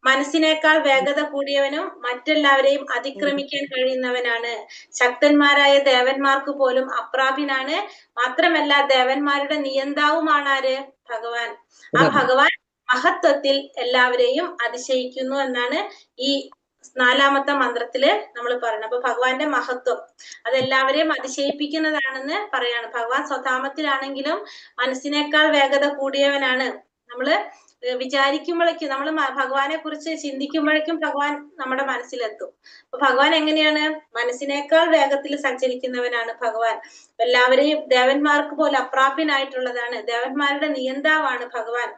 മനസ്സിനേക്കാൾ വേഗത കൂടിയവനും മറ്റെല്ലാവരെയും അതിക്രമിക്കാൻ കഴിയുന്നവനാണ്. ശക്തന്മാരായ ദേവന്മാർക്ക് പോലും അപ്രാപ്യനാണ്. മാത്രമല്ല ദേവന്മാരുടെ നിയന്താവുമാണ് ആര്? ഭഗവാൻ. ആ ഭഗവാൻ മഹത്വത്തിൽ എല്ലാവരെയും അതിശയിക്കുന്നു എന്നാണ് ഈ 4ാമത്തെ മന്ത്രത്തില് നമ്മൾ പറയുന്നത്. അപ്പൊ ഭഗവാന്റെ മഹത്വം അതെല്ലാവരെയും അതിശയിപ്പിക്കുന്നതാണെന്ന് പറയാണ്. ഭഗവാൻ സ്വധാമത്തിലാണെങ്കിലും മനസ്സിനേക്കാൾ വേഗത കൂടിയവനാണ്. നമ്മള് വിചാരിക്കുമ്പോഴേക്കും, നമ്മൾ ഭഗവാനെ കുറിച്ച് ചിന്തിക്കുമ്പോഴേക്കും ഭഗവാൻ നമ്മുടെ മനസ്സിലെത്തും. അപ്പൊ ഭഗവാൻ എങ്ങനെയാണ്? മനസ്സിനേക്കാൾ വേഗത്തിൽ സഞ്ചരിക്കുന്നവനാണ് ഭഗവാൻ. എല്ലാവരെയും ദേവന്മാർക്ക് പോലെ അപ്രാപ്യനായിട്ടുള്ളതാണ്. ദേവന്മാരുടെ നിയന്താവാണ് ഭഗവാൻ.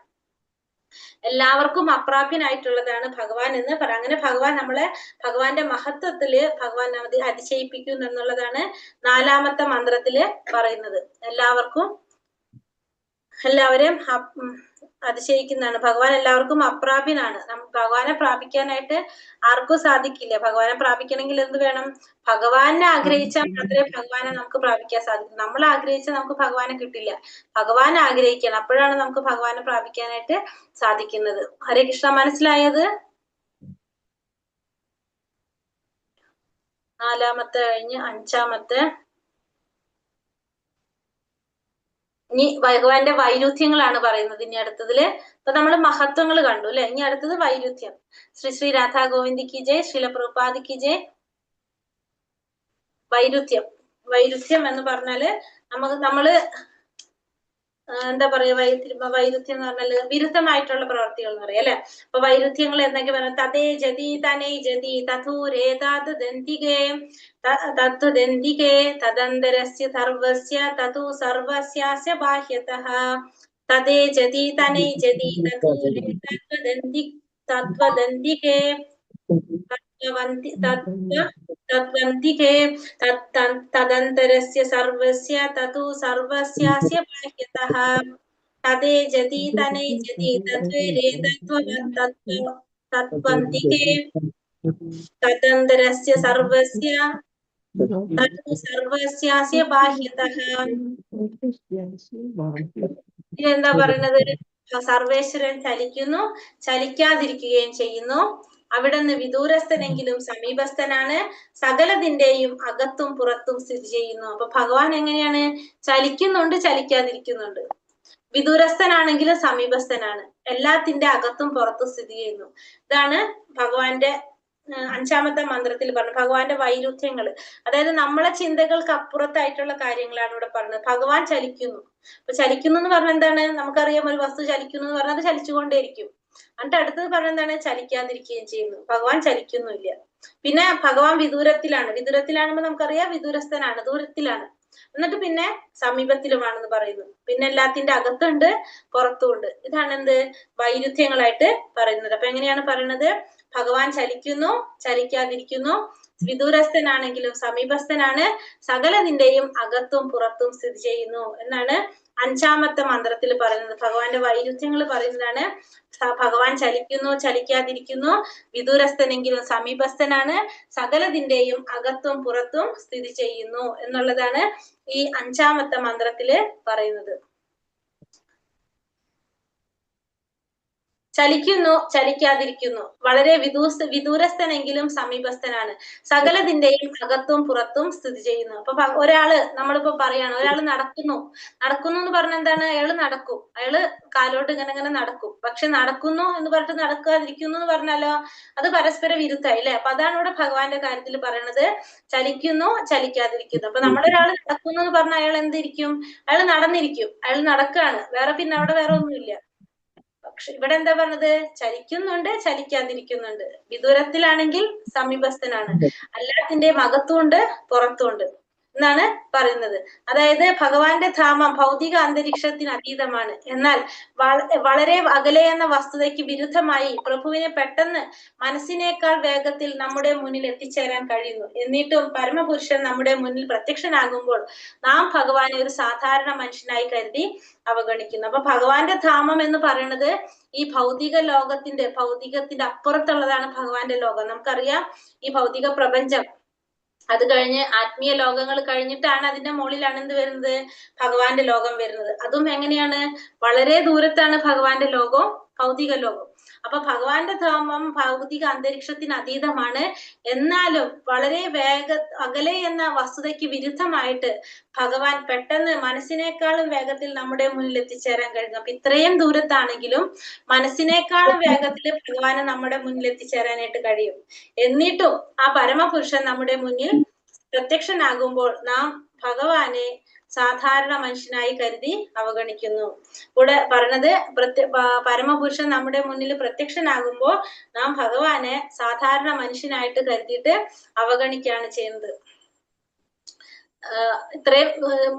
എല്ലാവർക്കും അപ്രാപ്യനായിട്ടുള്ളതാണ് ഭഗവാൻ എന്ന് പറയാം. അങ്ങനെ ഭഗവാൻ നമ്മളെ ഭഗവാന്റെ മഹത്വത്തില് ഭഗവാൻ അതിശയിപ്പിക്കുന്നു എന്നുള്ളതാണ് 4ാമത്തെ മന്ത്രത്തില് പറയുന്നത്. എല്ലാവരെയും അതിശയിക്കുന്നതാണ് ഭഗവാൻ. എല്ലാവർക്കും അപ്രാപ്യനാണ്. ഭഗവാനെ പ്രാപിക്കാനായിട്ട് ആർക്കും സാധിക്കില്ല. ഭഗവാനെ പ്രാപിക്കണമെങ്കിൽ എന്ത് വേണം? ഭഗവാനെ ആഗ്രഹിച്ചാൽ മാത്രമേ ഭഗവാനെ നമുക്ക് പ്രാപിക്കാൻ സാധിക്കൂ. നമ്മൾ ആഗ്രഹിച്ചാൽ നമുക്ക് ഭഗവാനെ കിട്ടില്ല. ഭഗവാൻ ആഗ്രഹിക്കണം, അപ്പോഴാണ് നമുക്ക് ഭഗവാനെ പ്രാപിക്കാനായിട്ട് സാധിക്കുന്നത്. ഹരേ കൃഷ്ണ. മനസ്സിലായത്? 4ാമത്തെ കഴിഞ്ഞ് 5ാമത്തെ. ഇനി ഭഗവാന്റെ വൈരുദ്ധ്യങ്ങളാണ് പറയുന്നത് ഇനി അടുത്തതില്. അപ്പൊ നമ്മൾ മഹത്വങ്ങൾ കണ്ടു അല്ലെ? ഇനി അടുത്തത് വൈരുദ്ധ്യം. ശ്രീ രാധാ ഗോവിന്ദിക്ക് ജയ്, ശ്രീല പ്രഭുപാദിക്ക് ജയ്. വൈരുദ്ധ്യം എന്ന് പറഞ്ഞാല് നമ്മള് എന്താ പറയാ? വൈരുദ്ധ്യം എന്ന് പറഞ്ഞാല് വിരുദ്ധമായിട്ടുള്ള പ്രവർത്തികൾ എന്ന് പറയാം അല്ലെ? അപ്പൊ വൈരുദ്ധ്യങ്ങൾ എന്തൊക്കെ പറഞ്ഞാൽ തതേ ജതി തനൈ ജതി തഥൂരേ ദന്തികേ തദ്ദന്തികേ തദന്തരസ്യ സർവസ്യ തതു സർവസ്യാസ്യ ബാഹ്യതഃ. തതേ ജതി തനൈ ജതി തഥൂരേ തദ്ദന്തികേ തദ്വന്തികേ തദന്തരസ്യ സർവസ്യ തതു സർവസ്യാസ്യ ബാഹ്യതഃ. തതേ ജതി തനൈ ജതി തദ്വേരേ തദ്വന്തികേ തദന്തരസ്യ സർവസ്യ തതു സർവസ്യാസ്യ ബാഹ്യതഃ. ഇതെന്താ പറയുന്നത്? സർവേശ്വരൻ ചലിക്കുന്നു, ചലിക്കാതിരിക്കുകയും ചെയ്യുന്നു. അവിടുന്ന് വിദൂരസ്ഥനെങ്കിലും സമീപസ്ഥനാണ്, സകലതിന്റെയും അകത്തും പുറത്തും സ്ഥിതി ചെയ്യുന്നു. അപ്പൊ ഭഗവാൻ എങ്ങനെയാണ്? ചലിക്കുന്നുണ്ട്, ചലിക്കാതിരിക്കുന്നുണ്ട്. വിദൂരസ്ഥനാണെങ്കിലും സമീപസ്ഥനാണ്, എല്ലാത്തിന്റെ അകത്തും പുറത്തും സ്ഥിതി ചെയ്യുന്നു. ഇതാണ് ഭഗവാന്റെ അഞ്ചാമത്തെ മന്ത്രത്തിൽ പറഞ്ഞു, ഭഗവാന്റെ വൈരുദ്ധ്യങ്ങൾ. അതായത് നമ്മളെ ചിന്തകൾക്ക് അപ്പുറത്തായിട്ടുള്ള കാര്യങ്ങളാണ് ഇവിടെ പറഞ്ഞത്. ഭഗവാൻ ചലിക്കുന്നു. അപ്പൊ ചലിക്കുന്നു എന്ന് പറഞ്ഞാൽ എന്താണ്? നമുക്കറിയാം, ഒരു വസ്തു ചലിക്കുന്നു എന്ന് പറഞ്ഞാൽ അത് ചലിച്ചുകൊണ്ടേയിരിക്കും. എന്നിട്ട് അടുത്തത് പറഞ്ഞ എന്താണ്? ചലിക്കാതിരിക്കുകയും ചെയ്യുന്നു. ഭഗവാൻ ചലിക്കുന്നില്ല. പിന്നെ ഭഗവാൻ വിദൂരത്തിലാണ്. വിദൂരത്തിലാണെന്ന് നമുക്കറിയാം, വിദൂരസ്ഥനാണ്, ദൂരത്തിലാണ്. എന്നിട്ട് പിന്നെ സമീപത്തിലുമാണെന്ന് പറയുന്നു. പിന്നെ എല്ലാത്തിന്റെ അകത്തുണ്ട്, പുറത്തുമുണ്ട്. ഇതാണ് എന്ത്? വൈരുദ്ധ്യങ്ങളായിട്ട് പറയുന്നത്. അപ്പൊ എങ്ങനെയാണ് പറയുന്നത്? ഭഗവാൻ ചലിക്കുന്നു, ചലിക്കാതിരിക്കുന്നു, വിദൂരസ്ഥനാണെങ്കിലും സമീപസ്ഥനാണ്, സകലതിന്റെയും അകത്തും പുറത്തും സ്ഥിതി ചെയ്യുന്നു എന്നാണ് അഞ്ചാമത്തെ മന്ത്രത്തിൽ പറയുന്നത്. ഭഗവാന്റെ വൈരുദ്ധ്യങ്ങൾ പറയുന്നതാണ്. ഭഗവാൻ ചലിക്കുന്നു, ചലിക്കാതിരിക്കുന്നു, വിദൂരസ്ഥനെങ്കിലും സമീപസ്ഥനാണ്, സകലതിന്റെയും അകത്തും പുറത്തും സ്ഥിതി ചെയ്യുന്നു എന്നുള്ളതാണ് ഈ അഞ്ചാമത്തെ മന്ത്രത്തില് പറയുന്നത്. ചലിക്കുന്നു, ചലിക്കാതിരിക്കുന്നു, വളരെ വിദൂരസ്ഥനെങ്കിലും സമീപസ്ഥനാണ്, സകലതിന്റെയും അകത്തും പുറത്തും സ്ഥിതി ചെയ്യുന്നു. അപ്പൊ ഒരാള്, നമ്മളിപ്പോ പറയാണ്, ഒരാള് നടക്കുന്നു എന്ന് പറഞ്ഞ എന്താണ്? അയാള് നടക്കും, അയാള് കാലോട്ട് ഇങ്ങനെ നടക്കും. പക്ഷെ നടക്കുന്നു എന്ന് പറഞ്ഞിട്ട് നടക്കാതിരിക്കുന്നു എന്ന് പറഞ്ഞാലോ അത് പരസ്പര വിരുദ്ധായി അല്ലെ? അപ്പൊ അതാണ് ഇവിടെ ഭഗവാന്റെ കാര്യത്തിൽ പറയണത്, ചലിക്കുന്നു, ചലിക്കാതിരിക്കുന്നു. അപ്പൊ നമ്മളൊരാള് നടക്കുന്നു എന്ന് പറഞ്ഞാൽ അയാൾ എന്തിരിക്കും? അയാൾ നടന്നിരിക്കും, അയാൾ നടക്കാണ്, പിന്നെ അവിടെ വേറെ ഒന്നുമില്ല. പക്ഷെ ഇവിടെ എന്താ പറഞ്ഞത്? ചലിക്കുന്നുണ്ട്, ചലിക്കാതിരിക്കുന്നുണ്ട്. വിദൂരത്തിലാണെങ്കിൽ സമീപസ്ഥനാണ്, എല്ലാത്തിന്റെയും അകത്തുമുണ്ട്, പുറത്തുമുണ്ട് എന്നാണ് പറയുന്നത്. അതായത് ഭഗവാന്റെ ധാമം ഭൗതിക അന്തരീക്ഷത്തിന് അതീതമാണ്. എന്നാൽ വളരെ അകലെ എന്ന വസ്തുതയ്ക്ക് വിരുദ്ധമായി പ്രഭുവിനെ പെട്ടെന്ന് മനസ്സിനേക്കാൾ വേഗത്തിൽ നമ്മുടെ മുന്നിൽ എത്തിച്ചേരാൻ കഴിയുന്നു. എന്നിട്ടും പരമപുരുഷൻ നമ്മുടെ മുന്നിൽ പ്രത്യക്ഷനാകുമ്പോൾ നാം ഭഗവാനെ ഒരു സാധാരണ മനുഷ്യനായി കരുതി അവഗണിക്കുന്നു. അപ്പൊ ഭഗവാന്റെ ധാമം എന്ന് പറയുന്നത് ഈ ഭൗതികത്തിന്റെ അപ്പുറത്തുള്ളതാണ് ഭഗവാന്റെ ലോകം. നമുക്കറിയാം, ഈ ഭൗതിക പ്രപഞ്ചം, അത് കഴിഞ്ഞ് ആത്മീയ ലോകങ്ങൾ കഴിഞ്ഞിട്ടാണ് അതിന്റെ മുകളിലാണ് എന്ത് വരുന്നത്? ഭഗവാന്റെ ലോകം വരുന്നത്. അതും എങ്ങനെയാണ്? വളരെ ദൂരത്താണ് ഭഗവാന്റെ ലോകം, ഭൗതിക ലോകം. അപ്പൊ ഭഗവാന്റെ ധാമം ഭൗതിക അന്തരീക്ഷത്തിന് അതീതമാണ്. എന്നാലും വളരെ അകലെ എന്ന വസ്തുതയ്ക്ക് വിരുദ്ധമായിട്ട് ഭഗവാൻ പെട്ടെന്ന് മനസ്സിനേക്കാളും വേഗത്തിൽ നമ്മുടെ മുന്നിൽ എത്തിച്ചേരാൻ കഴിയുന്നു. അപ്പൊ ഇത്രയും ദൂരത്താണെങ്കിലും മനസ്സിനേക്കാളും വേഗത്തിൽ ഭഗവാന് നമ്മുടെ മുന്നിൽ എത്തിച്ചേരാനായിട്ട് കഴിയും. എന്നിട്ടും ആ പരമപുരുഷൻ നമ്മുടെ മുന്നിൽ പ്രത്യക്ഷനാകുമ്പോൾ നാം ഭഗവാനെ സാധാരണ മനുഷ്യനായി കരുതി അവഗണിക്കുന്നു. ഇവിടെ പറഞ്ഞത്, പരമപുരുഷൻ നമ്മുടെ മുന്നിൽ പ്രത്യക്ഷനാകുമ്പോൾ നാം ഭഗവാനെ സാധാരണ മനുഷ്യനായിട്ട് കരുതിയിട്ട് അവഗണിക്കുകയാണ് ചെയ്യുന്നത്. ഇത്രയും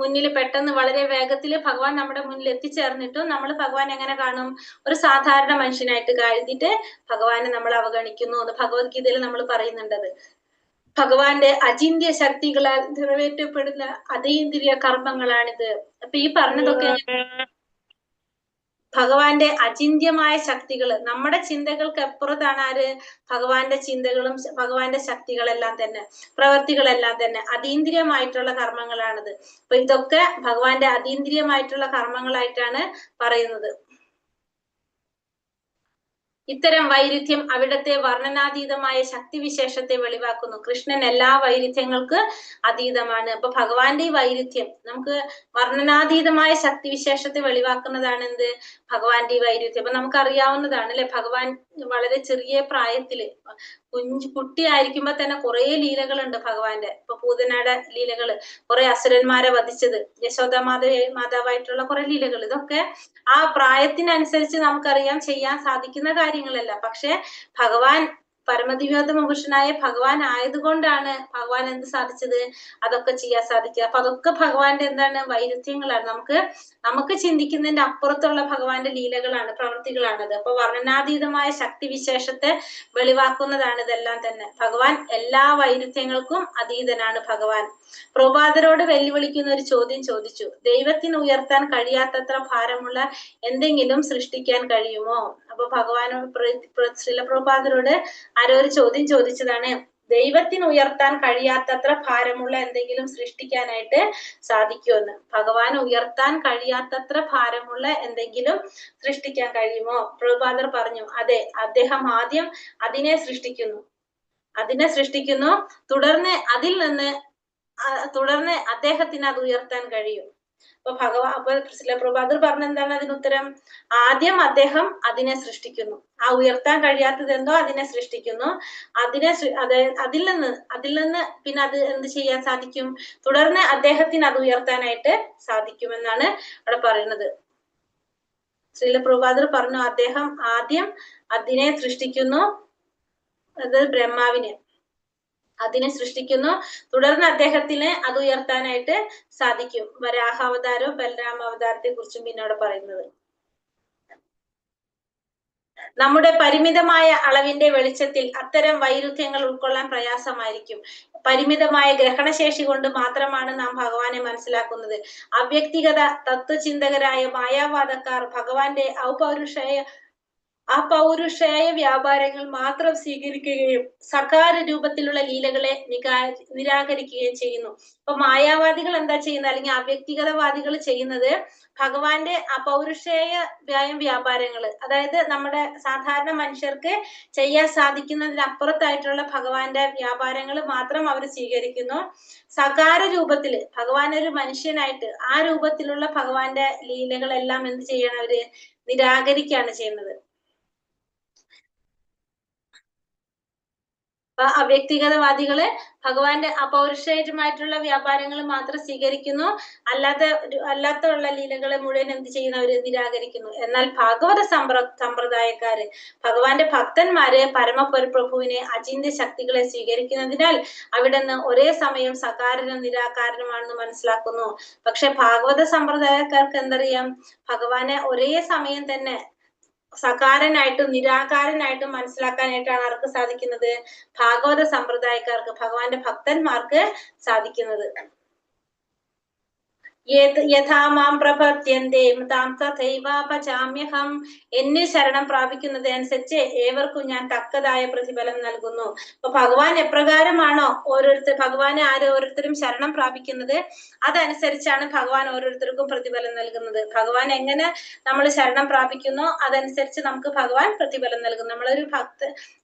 മുന്നിൽ പെട്ടെന്ന് വളരെ വേഗത്തിൽ ഭഗവാൻ നമ്മുടെ മുന്നിൽ എത്തിച്ചേർന്നിട്ടും നമ്മൾ ഭഗവാൻ എങ്ങനെ കാണും? ഒരു സാധാരണ മനുഷ്യനായിട്ട് കരുതിയിട്ട് ഭഗവാനെ നമ്മൾ അവഗണിക്കുന്നു എന്ന് ഭഗവത്ഗീതയിൽ നമ്മൾ പറയുന്നുണ്ടത്. ഭഗവാന്റെ അചിന്ത്യ ശക്തികളാൽ നിറവേറ്റപ്പെടുന്ന അതീന്ദ്രിയ കർമ്മങ്ങളാണിത്. അപ്പൊ ഈ പറഞ്ഞതൊക്കെ ഭഗവാന്റെ അചിന്ത്യമായ ശക്തികൾ, നമ്മുടെ ചിന്തകൾക്ക് അപ്പുറത്താണ് ആര്? ഭഗവാന്റെ ചിന്തകളും ഭഗവാന്റെ ശക്തികളെല്ലാം തന്നെ, പ്രവർത്തികളെല്ലാം തന്നെ അതീന്ദ്രിയമായിട്ടുള്ള കർമ്മങ്ങളാണിത്. അപ്പൊ ഇതൊക്കെ ഭഗവാന്റെ അതീന്ദ്രിയമായിട്ടുള്ള കർമ്മങ്ങളായിട്ടാണ് പറയുന്നത്. ഇത്തരം വൈരുദ്ധ്യം അവിടത്തെ വർണ്ണനാതീതമായ ശക്തിവിശേഷത്തെ വെളിവാക്കുന്നു. കൃഷ്ണൻ എല്ലാ വൈരുദ്ധ്യങ്ങൾക്ക് അതീതമാണ്. അപ്പൊ ഭഗവാന്റെ ഈ വൈരുദ്ധ്യം നമുക്ക് വർണ്ണനാതീതമായ ശക്തിവിശേഷത്തെ വെളിവാക്കുന്നതാണ് എന്ത്? ഭഗവാന്റെ ഈ വൈരുദ്ധ്യം. അപ്പൊ നമുക്കറിയാവുന്നതാണ് അല്ലെ, ഭഗവാൻ വളരെ ചെറിയ പ്രായത്തില് കുട്ടിയായിരിക്കുമ്പോ തന്നെ കുറെ ലീലകളുണ്ട് ഭഗവാന്റെ. ഇപ്പൊ പൂതനയുടെ ലീലകള്, കുറെ അസുരന്മാരെ വധിച്ചത്, മാതാവായിട്ടുള്ള കുറെ ലീലകൾ, ഇതൊക്കെ ആ പ്രായത്തിനനുസരിച്ച് നമുക്കറിയാം ചെയ്യാൻ സാധിക്കുന്ന കാര്യങ്ങളല്ല. പക്ഷെ ഭഗവാൻ പരമദിവ്യോത്തമപുരുഷനായ ഭഗവാൻ ആയതുകൊണ്ടാണ് ഭഗവാൻ എന്ത് സാധിച്ചത്? അതൊക്കെ ചെയ്യാൻ സാധിക്കുക. അപ്പൊ അതൊക്കെ ഭഗവാന്റെ എന്താണ്? വൈരുദ്ധ്യങ്ങളാണ്. നമുക്ക് ചിന്തിക്കുന്നതിന്റെ അപ്പുറത്തുള്ള ഭഗവാന്റെ ലീലകളാണ്, പ്രവൃത്തികളാണത്. അപ്പൊ വർണ്ണനാതീതമായ ശക്തിവിശേഷത്തെ വെളിവാക്കുന്നതാണ് ഇതെല്ലാം തന്നെ. ഭഗവാൻ എല്ലാ വൈരുദ്ധ്യങ്ങൾക്കും അതീതനാണ് ഭഗവാൻ. പ്രഭുപാദരോട് വെല്ലുവിളിക്കുന്ന ഒരു ചോദ്യം ചോദിച്ചു, ദൈവത്തിന് ഉയർത്താൻ കഴിയാത്തത്ര ഭാരമുള്ള എന്തെങ്കിലും സൃഷ്ടിക്കാൻ കഴിയുമോ? അപ്പൊ ഭഗവാനോട്, ശ്രീല പ്രഭുപാദരോട് ആരോ ഒരു ചോദ്യം ചോദിച്ചതാണ്, ദൈവത്തിന് ഉയർത്താൻ കഴിയാത്തത്ര ഭാരമുള്ള എന്തെങ്കിലും സൃഷ്ടിക്കാനായിട്ട് സാധിക്കുമെന്ന്. ഭഗവാൻ ഉയർത്താൻ കഴിയാത്തത്ര ഭാരമുള്ള എന്തെങ്കിലും സൃഷ്ടിക്കാൻ കഴിയുമോ? പ്രഭുപാദർ പറഞ്ഞു, അതെ, അദ്ദേഹം ആദ്യം അതിനെ സൃഷ്ടിക്കുന്നു, തുടർന്ന് അതിൽ നിന്ന് അദ്ദേഹത്തിന് അത് ഉയർത്താൻ കഴിയും. അപ്പൊ പ്രഭുപാദർ പറഞ്ഞ എന്താണ് അതിന് ഉത്തരം? ആദ്യം അദ്ദേഹം അതിനെ സൃഷ്ടിക്കുന്നു, ആ ഉയർത്താൻ കഴിയാത്തത് എന്തോ അതിനെ സൃഷ്ടിക്കുന്നു, അതിൽ നിന്ന് പിന്നെ അത് എന്ത് ചെയ്യാൻ സാധിക്കും? തുടർന്ന് അദ്ദേഹത്തിന് അത് ഉയർത്താനായിട്ട് സാധിക്കുമെന്നാണ് അവിടെ പറയുന്നത്. ശ്രീല പ്രഭുപാദർ പറഞ്ഞു, അദ്ദേഹം ആദ്യം അതിനെ സൃഷ്ടിക്കുന്നു, അത് ബ്രഹ്മാവിനെ അതിനെ സൃഷ്ടിക്കുന്നു, തുടർന്ന് അദ്ദേഹത്തിന് അത് ഉയർത്താനായിട്ട് സാധിക്കും. വരാഹാവതാരവും ബലരാമ അവതാരത്തെ കുറിച്ചും പിന്നീട് പറയുന്നത്. നമ്മുടെ പരിമിതമായ അളവിന്റെ വെളിച്ചത്തിൽ അത്തരം വൈരുദ്ധ്യങ്ങൾ ഉൾക്കൊള്ളാൻ പ്രയാസമായിരിക്കും. പരിമിതമായ ഗ്രഹണശേഷി കൊണ്ട് മാത്രമാണ് നാം ഭഗവാനെ മനസ്സിലാക്കുന്നത്. അവ്യക്തിഗത തത്വചിന്തകരായ മായാവാദക്കാർ ഭഗവാന്റെ അപൗരുഷേയ വ്യാപാരങ്ങൾ മാത്രം സ്വീകരിക്കുകയും സകാര രൂപത്തിലുള്ള ലീലകളെ നിരാകരിക്കുകയും ചെയ്യുന്നു. അപ്പൊ മായാവാദികൾ എന്താ ചെയ്യുന്നത്, അല്ലെങ്കിൽ അവ്യക്തിഗതവാദികൾ ചെയ്യുന്നത് ഭഗവാന്റെ അപൗരുഷേയ വ്യാപാരങ്ങൾ, അതായത് നമ്മുടെ സാധാരണ മനുഷ്യർക്ക് ചെയ്യാൻ സാധിക്കുന്നതിനപ്പുറത്തായിട്ടുള്ള ഭഗവാന്റെ വ്യാപാരങ്ങൾ മാത്രം അവർ സ്വീകരിക്കുന്നു. സകാര രൂപത്തില് ഭഗവാൻ ഒരു മനുഷ്യനായിട്ട് ആ രൂപത്തിലുള്ള ഭഗവാന്റെ ലീലകളെല്ലാം എന്ത് ചെയ്യണം, അവര് നിരാകരിക്കുകയാണ് ചെയ്യുന്നത്. അവ്യക്തിഗതവാദികള് ഭഗവാന്റെ അപൗരുഷേയമായിട്ടുള്ള വ്യാപാരങ്ങൾ മാത്രം സ്വീകരിക്കുന്നു, അല്ലാത്തുള്ള ലീലകളെ മുഴുവൻ എന്ത് ചെയ്യുന്നവര് നിരാകരിക്കുന്നു. എന്നാൽ ഭാഗവത സമ്പ്രദായക്കാര്, ഭഗവാന്റെ ഭക്തന്മാര് പരമപ്രഭുവിനെ അചിന്ത്യ ശക്തികളെ സ്വീകരിക്കുന്നതിനാൽ അവിടുന്ന് ഒരേ സമയം സകാരനും നിരാകാരനുമാണെന്ന് മനസ്സിലാക്കുന്നു. പക്ഷെ ഭാഗവത സമ്പ്രദായക്കാർക്ക് എന്തറിയാം, ഭഗവാനെ ഒരേ സമയം തന്നെ സകാരനായിട്ടും നിരാകാരനായിട്ടും മനസ്സിലാക്കാനായിട്ടാണ് ആർക്ക് സാധിക്കുന്നത്? ഭാഗവത സമ്പ്രദായക്കാർക്ക്, ഭഗവാന്റെ ഭക്തന്മാർക്ക് സാധിക്കുന്നത്. യഥാമാം പ്രപദ്യന്തേ താം തഥൈവാപചാമ്യഹം. എന്നിൽ ശരണം പ്രാപിക്കുന്നതനുസരിച്ച് ഏവർക്കും ഞാൻ തക്കതായ പ്രതിഫലം നൽകുന്നു. അപ്പൊ ഭഗവാൻ എപ്രകാരമാണോ ഭഗവാനെ ഓരോരുത്തരും ശരണം പ്രാപിക്കുന്നത്, അതനുസരിച്ചാണ് ഭഗവാൻ ഓരോരുത്തർക്കും പ്രതിഫലം നൽകുന്നത്. ഭഗവാൻ എങ്ങനെ നമ്മൾ ശരണം പ്രാപിക്കുന്നോ അതനുസരിച്ച് നമുക്ക് ഭഗവാൻ പ്രതിഫലം നൽകും.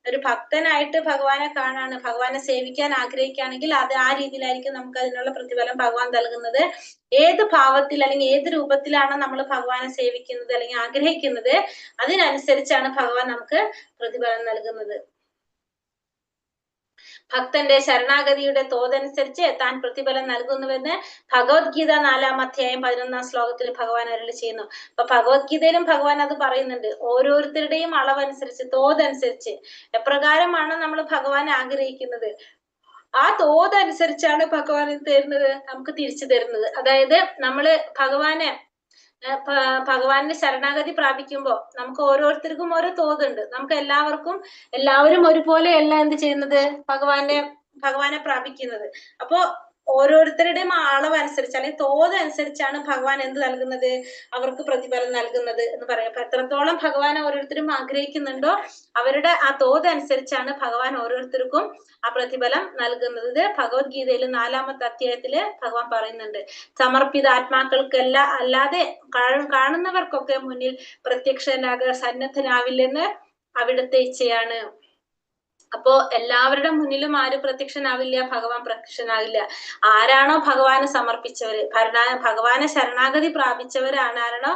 ഒരു ഭക്തനായിട്ട് ഭഗവാനെ കാണാണ്, ഭഗവാനെ സേവിക്കാൻ ആഗ്രഹിക്കുകയാണെങ്കിൽ അത് ആ രീതിയിലായിരിക്കും നമുക്ക് അതിനുള്ള പ്രതിഫലം ഭഗവാൻ നൽകുന്നത്. ഏത് ഭാവത്തിൽ അല്ലെങ്കിൽ ഏത് രൂപത്തിലാണോ നമ്മൾ ഭഗവാനെ സേവിക്കുന്നത് അല്ലെങ്കിൽ ആഗ്രഹിക്കുന്നത്, അതിനനുസരിച്ചാണ് ഭഗവാൻ നമുക്ക് പ്രതിഫലം നൽകുന്നത്. ഭക്തന്റെ ശരണാഗതിയുടെ തോതനുസരിച്ച് താൻ പ്രതിഫലം നൽകുന്നുവെന്ന് ഭഗവത്ഗീത 4-ാം അധ്യായം 11-ാം ശ്ലോകത്തിൽ ഭഗവാൻ അരുളി ചെയ്യുന്നു. അപ്പൊ ഭഗവത്ഗീതയിലും ഭഗവാൻ അത് പറയുന്നുണ്ട്. ഓരോരുത്തരുടെയും അളവനുസരിച്ച്, തോതനുസരിച്ച്, എപ്രകാരമാണ് നമ്മൾ ഭഗവാനെ ആഗ്രഹിക്കുന്നത് ആ തോതനുസരിച്ചാണ് ഭഗവാൻ തരുന്നത്, നമുക്ക് തിരിച്ചു തരുന്നത്. അതായത് നമ്മള് ഭഗവാന്റെ ശരണാഗതി പ്രാപിക്കുമ്പോ നമുക്ക് ഓരോരുത്തർക്കും ഓരോ തോതുണ്ട്. നമുക്ക് എല്ലാവരും ഒരുപോലെയല്ല എന്ത് ചെയ്യുന്നത്, ഭഗവാനെ പ്രാപിക്കുന്നത്. അപ്പോ ഓരോരുത്തരുടെയും അളവനുസരിച്ച് അല്ലെങ്കിൽ തോതനുസരിച്ചാണ് ഭഗവാൻ എന്ത് നൽകുന്നത്, അവർക്ക് പ്രതിഫലം നൽകുന്നത് എന്ന് പറയാം. അപ്പൊ എത്രത്തോളം ഭഗവാനെ ഓരോരുത്തരും ആഗ്രഹിക്കുന്നുണ്ടോ അവരുടെ ആ തോതനുസരിച്ചാണ് ഭഗവാൻ ഓരോരുത്തർക്കും ആ പ്രതിഫലം നൽകുന്നത്. ഭഗവത്ഗീതയിൽ 4-ാമത്തെ അധ്യായത്തില് ഭഗവാൻ പറയുന്നുണ്ട്, അല്ലാതെ കാണുന്നവർക്കൊക്കെ മുന്നിൽ സന്നദ്ധനാവില്ലെന്ന് അവിടുത്തെ ഇച്ഛയാണ്. അപ്പോ എല്ലാവരുടെ മുന്നിലും ആരും പ്രത്യക്ഷനാവില്ല, ഭഗവാൻ പ്രത്യക്ഷനാവില്ല. ആരാണോ ഭഗവാനെ സമർപ്പിച്ചവര്, ഭഗവാനെ ശരണാഗതി പ്രാപിച്ചവരാണാരണോ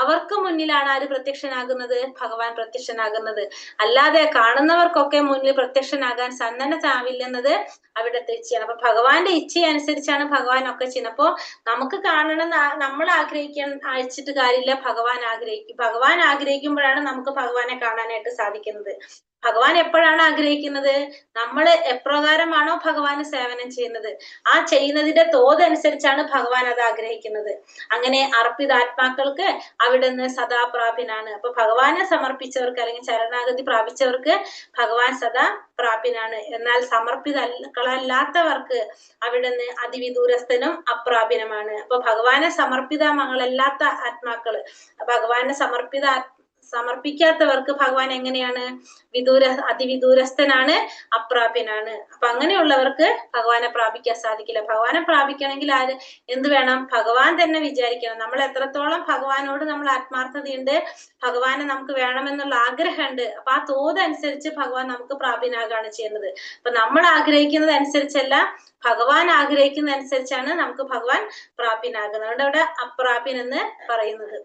അവർക്ക് മുന്നിലാണ് ആര് പ്രത്യക്ഷനാകുന്നത്, ഭഗവാൻ പ്രത്യക്ഷനാകുന്നത്. അല്ലാതെ കാണുന്നവർക്കൊക്കെ മുന്നിൽ പ്രത്യക്ഷനാകാൻ സന്നദ്ധനാവില്ലെന്നത് അവിടുത്തെ ഇച്ഛയാണ്. അപ്പൊ ഭഗവാന്റെ ഇച്ഛയനുസരിച്ചാണ് ഭഗവാൻ ഒക്കെ ചെയ്യുന്നത്. അപ്പോ നമുക്ക് കാണണം നമ്മൾ അയച്ചിട്ട് കാര്യമില്ല, ഭഗവാൻ ആഗ്രഹിക്കുമ്പോഴാണ് നമുക്ക് ഭഗവാനെ കാണാനായിട്ട് സാധിക്കുന്നത്. ഭഗവാൻ എപ്പോഴാണ് ആഗ്രഹിക്കുന്നത്, നമ്മൾ എപ്രകാരമാണോ ഭഗവാന് സേവനം ചെയ്യുന്നത് ആ ചെയ്യുന്നതിന്റെ തോതനുസരിച്ചാണ് ഭഗവാൻ അത് ആഗ്രഹിക്കുന്നത്. അങ്ങനെ അർപ്പിതാത്മാക്കൾക്ക് അവിടുന്ന് സദാ പ്രാപ്യനാണ്. അപ്പൊ ഭഗവാനെ സമർപ്പിച്ചവർക്ക് അല്ലെങ്കിൽ ശരണാഗതി പ്രാപിച്ചവർക്ക് ഭഗവാൻ സദാ പ്രാപ്യനാണ്. എന്നാൽ സമർപ്പിതല്ലാത്തവർക്ക് അവിടുന്ന് അതിവിദൂരസ്ഥനും അപ്രാപ്യനുമാണ്. അപ്പൊ ഭഗവാനെ സമർപ്പിതമങ്ങളല്ലാത്ത ആത്മാക്കള്, ഭഗവാനെ സമർപ്പിക്കാത്തവർക്ക് ഭഗവാൻ എങ്ങനെയാണ്? അതിവിദൂരസ്ഥനാണ്, അപ്രാപ്യനാണ്. അപ്പൊ അങ്ങനെയുള്ളവർക്ക് ഭഗവാനെ പ്രാപിക്കാൻ സാധിക്കില്ല. ഭഗവാനെ പ്രാപിക്കണമെങ്കിൽ എന്ത് വേണം? ഭഗവാൻ തന്നെ വിചാരിക്കണം. നമ്മൾ എത്രത്തോളം ഭഗവാനോട് നമ്മൾ ആത്മാർത്ഥതയുണ്ട്, ഭഗവാനെ നമുക്ക് വേണമെന്നുള്ള ആഗ്രഹമുണ്ട്, അപ്പൊ ആ തോതനുസരിച്ച് ഭഗവാൻ നമുക്ക് പ്രാപ്യനാകാണ് ചെയ്യുന്നത്. അപ്പൊ നമ്മൾ ആഗ്രഹിക്കുന്നത് അനുസരിച്ചല്ല, ഭഗവാൻ ആഗ്രഹിക്കുന്ന അനുസരിച്ചാണ് നമുക്ക് ഭഗവാൻ പ്രാപ്യനാകുന്നത്. അതുകൊണ്ട് അവിടെ അപ്രാപ്യൻ എന്ന് പറയുന്നത്.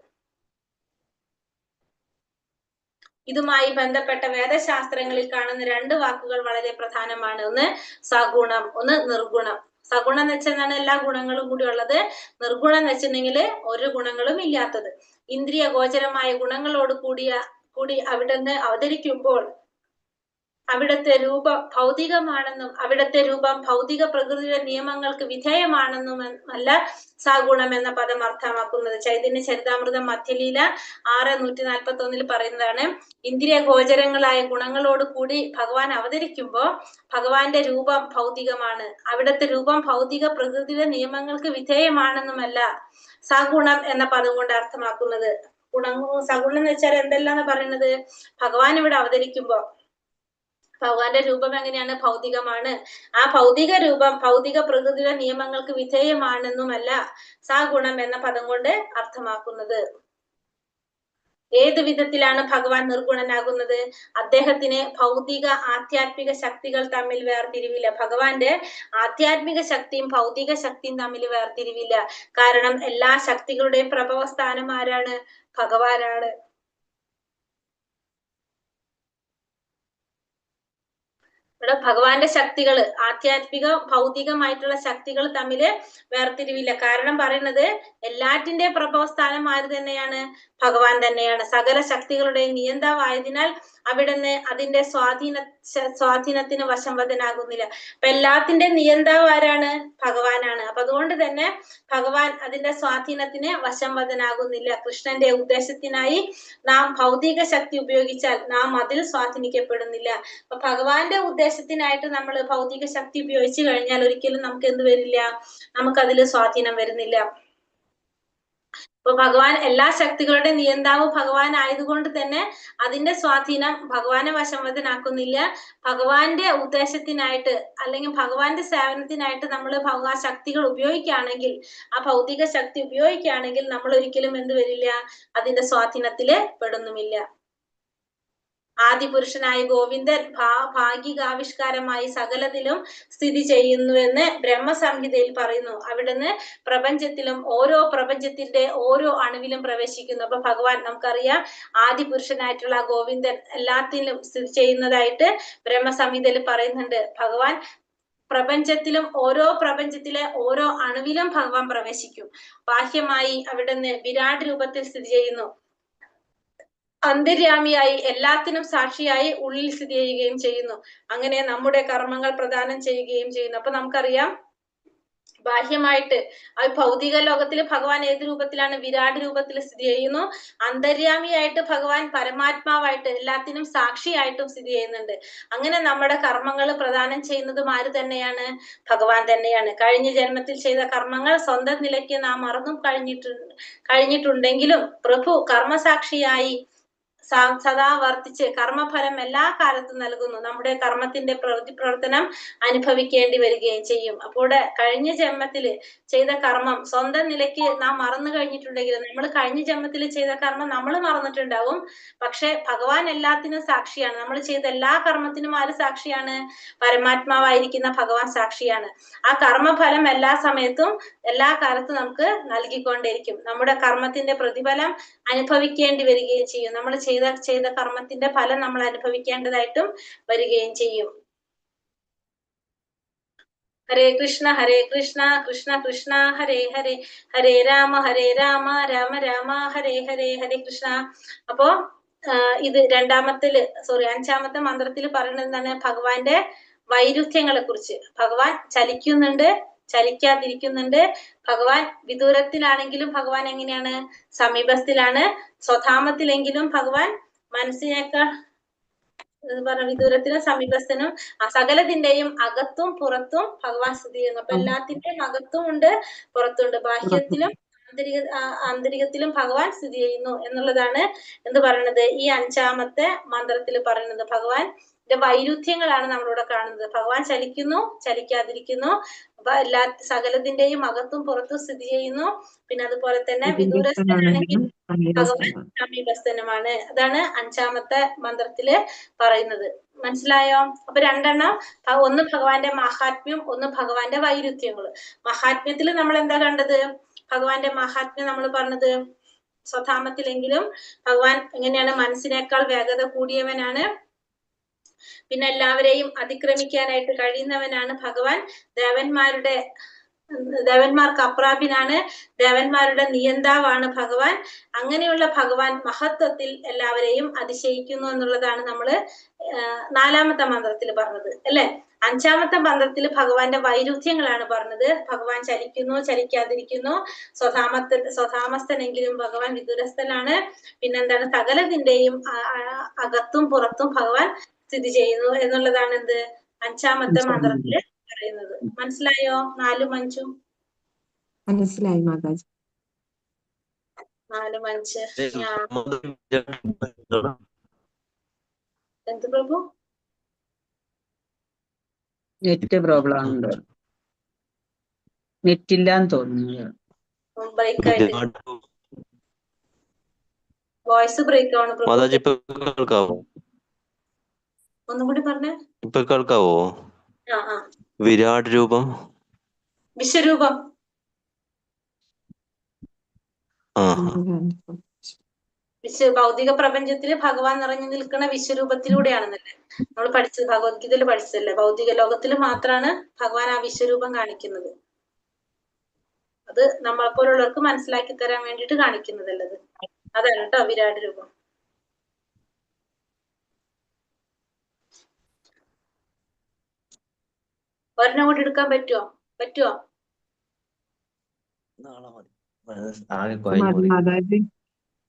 ഇതുമായി ബന്ധപ്പെട്ട വേദശാസ്ത്രങ്ങളിൽ കാണുന്ന രണ്ട് വാക്കുകൾ വളരെ പ്രധാനമാണ്. ഒന്ന് സഗുണം, ഒന്ന് നിർഗുണം. സഗുണം എന്ന് വെച്ചാൽ എല്ലാ ഗുണങ്ങളും കൂടി ഉള്ളത്. നിർഗുണം എന്ന് വെച്ചിട്ടുണ്ടെങ്കിൽ ഒരു ഗുണങ്ങളും ഇല്ലാത്തത്. ഇന്ദ്രിയ ഗോചരമായ ഗുണങ്ങളോട് കൂടി അവിടുന്ന് അവതരിക്കുമ്പോൾ അവിടുത്തെ രൂപം ഭൗതികമാണെന്നും അവിടുത്തെ രൂപം ഭൗതിക പ്രകൃതിയുടെ നിയമങ്ങൾക്ക് വിധേയമാണെന്നും അല്ല സഗുണം എന്ന പദം അർത്ഥമാക്കുന്നത്. ചൈതന്യ ചരിതാമൃതം മധ്യലീല 6:141 പറയുന്നതാണ്, ഇന്ദ്രിയ ഗോചരങ്ങളായ ഗുണങ്ങളോട് കൂടി ഭഗവാൻ അവതരിക്കുമ്പോൾ ഭഗവാന്റെ രൂപം ഭൗതികമാണ്, അവിടുത്തെ രൂപം ഭൗതിക പ്രകൃതിയുടെ നിയമങ്ങൾക്ക് വിധേയമാണെന്നുമല്ല സഗുണം എന്ന പദം കൊണ്ട് അർത്ഥമാക്കുന്നത്. സഗുണം എന്ന് വെച്ചാൽ എന്തെല്ലാന്ന് പറയുന്നത്? ഭഗവാൻ ഇവിടെ അവതരിക്കുമ്പോ ഭഗവാന്റെ രൂപം എങ്ങനെയാണ്? ഭൗതികമാണ്. ആ ഭൗതിക രൂപം ഭൗതിക പ്രകൃതിയുടെ നിയമങ്ങൾക്ക് വിധേയമാണെന്നുമല്ല സഗുണം എന്ന പദം കൊണ്ട് അർത്ഥമാക്കുന്നത്. ഏത് വിധത്തിലാണ് ഭഗവാൻ നിർഗുണനാകുന്നത്? അദ്ദേഹത്തിന് ഭൗതിക ആധ്യാത്മിക ശക്തികൾ തമ്മിൽ വേർതിരിവില്ല. ഭഗവാന്റെ ആധ്യാത്മിക ശക്തിയും ഭൗതിക ശക്തിയും തമ്മിൽ വേർതിരിവില്ല. കാരണം എല്ലാ ശക്തികളുടെയും പ്രഭവസ്ഥാനം ആരാണ്? ഭഗവാനാണ്. ഇവിടെ ഭഗവാന്റെ ശക്തികള് ആധ്യാത്മിക ഭൗതികമായിട്ടുള്ള ശക്തികൾ തമ്മില് വേർതിരിവില്ല. കാരണം പറയുന്നത് എല്ലാറ്റിന്റെ പ്രഭവസ്ഥാനം ആര് തന്നെയാണ്? ഭഗവാൻ തന്നെയാണ്. സകല ശക്തികളുടെയും നിയന്താവായതിനാൽ അവിടുന്ന് അതിന്റെ സ്വാധീനത്തിന് വശംവദനാകുന്നില്ല. അപ്പൊ എല്ലാത്തിന്റെ നിയന്താവ് ആരാണ്? ഭഗവാനാണ്. അപ്പൊ അതുകൊണ്ട് തന്നെ ഭഗവാൻ അതിന്റെ സ്വാധീനത്തിന് വശംവദനാകുന്നില്ല. കൃഷ്ണന്റെ ഉദ്ദേശത്തിനായി നാം ഭൗതിക ശക്തി ഉപയോഗിച്ചാൽ നാം അതിൽ സ്വാധീനിക്കപ്പെടുന്നില്ല. അപ്പൊ ഭഗവാന്റെ ഉദ്ദേശത്തിനായിട്ട് നമ്മൾ ഭൗതിക ശക്തി ഉപയോഗിച്ചു കഴിഞ്ഞാൽ ഒരിക്കലും നമുക്ക് എന്ത് വരില്ല? നമുക്കതിൽ സ്വാധീനം വരുന്നില്ല. അപ്പൊ ഭഗവാൻ എല്ലാ ശക്തികളുടെ നിയന്താവ് ഭഗവാൻ ആയതുകൊണ്ട് തന്നെ അതിന്റെ സ്വാധീനം ഭഗവാനെ വശംവദനാക്കുന്നില്ല. ഭഗവാന്റെ ഉദ്ദേശത്തിനായിട്ട് അല്ലെങ്കിൽ ഭഗവാന്റെ സേവനത്തിനായിട്ട് നമ്മൾ ആ ശക്തികൾ ഉപയോഗിക്കുകയാണെങ്കിൽ, ആ ഭൗതിക ശക്തി ഉപയോഗിക്കുകയാണെങ്കിൽ നമ്മൾ ഒരിക്കലും എന്ത് വരില്ല? അതിന്റെ സ്വാധീനത്തില് പെടുന്നുമില്ല. ആദിപുരുഷനായ ഗോവിന്ദൻ ഭാഗികാവിഷ്കാരമായി സകലത്തിലും സ്ഥിതി ചെയ്യുന്നുവെന്ന് ബ്രഹ്മസംഹിതയിൽ പറയുന്നു. അവിടുന്ന് പ്രപഞ്ചത്തിന്റെ ഓരോ അണുവിലും പ്രവേശിക്കുന്നു. അപ്പൊ ഭഗവാൻ നമുക്കറിയാം ആദിപുരുഷനായിട്ടുള്ള ഗോവിന്ദൻ എല്ലാത്തിലും സ്ഥിതി ചെയ്യുന്നതായിട്ട് ബ്രഹ്മസംഹിതയിൽ പറയുന്നുണ്ട്. ഭഗവാൻ പ്രപഞ്ചത്തിലെ ഓരോ അണുവിലും ഭഗവാൻ പ്രവേശിക്കും. ബാഹ്യമായി അവിടുന്ന് വിരാട് രൂപത്തിൽ സ്ഥിതി ചെയ്യുന്നു. അന്തര്യാമിയായി എല്ലാത്തിനും സാക്ഷിയായി ഉള്ളിൽ സ്ഥിതി ചെയ്യുകയും ചെയ്യുന്നു. അങ്ങനെ നമ്മുടെ കർമ്മങ്ങൾ പ്രദാനം ചെയ്യുകയും ചെയ്യുന്നു. അപ്പൊ നമുക്കറിയാം ബാഹ്യമായിട്ട് ആ ഭൗതിക ലോകത്തിൽ ഭഗവാൻ ഏത് രൂപത്തിലാണ്? വിരാട് രൂപത്തിൽ സ്ഥിതി ചെയ്യുന്നു. അന്തര്യാമിയായിട്ട് ഭഗവാൻ പരമാത്മാവായിട്ട് എല്ലാത്തിനും സാക്ഷിയായിട്ടും സ്ഥിതി ചെയ്യുന്നുണ്ട്. അങ്ങനെ നമ്മുടെ കർമ്മങ്ങൾ പ്രദാനം ചെയ്യുന്നതും ആര് തന്നെയാണ്? ഭഗവാൻ തന്നെയാണ്. കഴിഞ്ഞ ജന്മത്തിൽ ചെയ്ത കർമ്മങ്ങൾ സ്വന്തം നിലയ്ക്ക് നാം മറന്നും കഴിഞ്ഞിട്ടുണ്ടെങ്കിലും പ്രഭു കർമ്മസാക്ഷിയായി സദാ വർത്തിച്ച് കർമ്മഫലം എല്ലാ കാലത്തും നൽകുന്നു. നമ്മുടെ കർമ്മത്തിന്റെ പ്രവർത്തനം അനുഭവിക്കേണ്ടി വരികയും ചെയ്യും. അപ്പോൾ കഴിഞ്ഞ ജന്മത്തില് ചെയ്ത കർമ്മം സ്വന്തം നിലയ്ക്ക് നാം മറന്നു കഴിഞ്ഞിട്ടുണ്ടെങ്കിലും, നമ്മൾ കഴിഞ്ഞ ജന്മത്തിൽ ചെയ്ത കർമ്മം നമ്മൾ മറന്നിട്ടുണ്ടാവും. പക്ഷെ ഭഗവാൻ എല്ലാത്തിനും സാക്ഷിയാണ്. നമ്മൾ ചെയ്ത എല്ലാ കർമ്മത്തിനും ആര് സാക്ഷിയാണ്? പരമാത്മാവായിരിക്കുന്ന ഭഗവാൻ സാക്ഷിയാണ്. ആ കർമ്മഫലം എല്ലാ സമയത്തും എല്ലാ കാലത്തും നമുക്ക് നൽകിക്കൊണ്ടേയിരിക്കും. നമ്മുടെ കർമ്മത്തിന്റെ പ്രതിഫലം അനുഭവിക്കേണ്ടി വരികയും ചെയ്യും. നമ്മൾ ചെയ്ത കർമ്മത്തിന്റെ ഫലം നമ്മൾ അനുഭവിക്കേണ്ടതായിട്ടും വരികയും ചെയ്യും. ഹരേ കൃഷ്ണ കൃഷ്ണ കൃഷ്ണ ഹരേ ഹരേ, ഹരേ രാമ രാമ രാമ ഹരേ ഹരേ, ഹരേ കൃഷ്ണ. അപ്പോ ഇത് അഞ്ചാമത്തെ മന്ത്രത്തിൽ പറയുന്നത് എന്താണ്? ഭഗവാന്റെ വൈരുദ്ധ്യങ്ങളെ കുറിച്ച്. ഭഗവാൻ ചലിക്കുന്നുണ്ട്, ചലിക്കാതിരിക്കുന്നുണ്ട്. ഭഗവാൻ വിദൂരത്തിലാണെങ്കിലും ഭഗവാൻ എങ്ങനെയാണ്? സമീപസ്ഥിലാണ്. സ്വധാമത്തിലെങ്കിലും ഭഗവാൻ മനസ്സിനേക്കാൾ വിദൂരത്തിനും സമീപസ്ഥനും സകലത്തിന്റെയും അകത്തും പുറത്തും ഭഗവാൻ സ്ഥിതി ചെയ്യുന്നു. അപ്പൊ എല്ലാത്തിന്റെയും അകത്തും ഉണ്ട്, പുറത്തുണ്ട്. ബാഹ്യത്തിലും ആന്തരികത്തിലും ഭഗവാൻ സ്ഥിതി ചെയ്യുന്നു എന്നുള്ളതാണ് എന്ത് പറയുന്നത് ഈ 5ാമത്തെ മന്ത്രത്തിൽ പറയുന്നത്. ഭഗവാന്റെ വൈരുദ്ധ്യങ്ങളാണ് നമ്മളിവിടെ കാണുന്നത്. ഭഗവാൻ ചലിക്കുന്നു, ചലിക്കാതിരിക്കുന്നു, എല്ലാ സകലത്തിന്റെയും അകത്തും പുറത്തും സ്ഥിതി ചെയ്യുന്നു. പിന്നെ അതുപോലെ തന്നെ വിദൂരസ്ഥനാണെങ്കിൽ ഭഗവാൻ സമീപസ്ഥനുമാണ്. അതാണ് 5ാമത്തെ മന്ത്രത്തില് പറയുന്നത്. മനസ്സിലായോ? അപ്പൊ 2എണ്ണം, ഒന്ന് ഭഗവാന്റെ മഹാത്മ്യം, ഒന്ന് ഭഗവാന്റെ വൈരുദ്ധ്യങ്ങള്. മഹാത്മ്യത്തിൽ നമ്മൾ എന്താ കണ്ടത്? ഭഗവാന്റെ മഹാത്മ്യം നമ്മൾ പറഞ്ഞത് സ്വധാമത്തിലെങ്കിലും ഭഗവാൻ എങ്ങനെയാണ്? മനസ്സിനേക്കാൾ വേഗത കൂടിയവനാണ്, പിന്നെ എല്ലാവരെയും അതിക്രമിക്കാനായിട്ട് കഴിയുന്നവനാണ് ഭഗവാൻ. ദേവന്മാർക്ക് അപ്രാപ്യനാണ്, ദേവന്മാരുടെ നിയന്താവാണ് ഭഗവാൻ. അങ്ങനെയുള്ള ഭഗവാൻ മഹത്വത്തിൽ എല്ലാവരെയും അതിശയിക്കുന്നു എന്നുള്ളതാണ് നമ്മള് 4ാമത്തെ മന്ത്രത്തിൽ പറഞ്ഞത് അല്ലെ. 5ാമത്തെ മന്ത്രത്തിൽ ഭഗവാന്റെ വൈരുദ്ധ്യങ്ങളാണ് പറഞ്ഞത്. ഭഗവാൻ ചലിക്കുന്നു, ചലിക്കാതിരിക്കുന്നു, സ്വധാമസ്ഥനെങ്കിലും ഭഗവാൻ വിദൂരസ്ഥനാണ്. പിന്നെന്താണ്? സകലതിന്റെയും അകത്തും പുറത്തും ഭഗവാൻ സ്ഥിതി ചെയ്യുന്നു എന്നുള്ളതാണ് എന്ത് 5ാമത്തെ മന്ത്രത്തില് പറയുന്നത്. മനസ്സിലായോ? 4ഉം 5ഉം മനസ്സിലായി മാതാജി. 4ഉം 5. എന്ത് പ്രഭു? നെറ്റ് പ്രോബ്ലം ഉണ്ട്, നെറ്റില്ലാന്ന് തോന്നുന്നു. ബ്രേക്ക് ആയിട്ട് വോയിസ് ബ്രേക്ക് ആണ് പ്രഭു. ഒന്നും കൂടി പറഞ്ഞേ. ഇപ്പൊ കേൾക്കാവോ? വിരാട് രൂപം, വിശ്വരൂപം. ഭൗതിക പ്രപഞ്ചത്തില് ഭഗവാൻ നിറഞ്ഞു നിൽക്കുന്ന വിശ്വരൂപത്തിലൂടെയാണെന്നല്ലേ നമ്മൾ പഠിച്ചത്, ഭഗവത്ഗീതയിൽ പഠിച്ചതല്ലേ. ഭൗതിക ലോകത്തിൽ മാത്രമാണ് ഭഗവാൻ ആ വിശ്വരൂപം കാണിക്കുന്നത്. അത് നമ്മളെപ്പോലുള്ളവർക്ക് മനസ്സിലാക്കി തരാൻ വേണ്ടിയിട്ട് കാണിക്കുന്നതല്ലത്. അതാണ് കേട്ടോ വിരാട് രൂപം. ഒരെണ്ണം കൂടി എടുക്കാൻ പറ്റുമോ?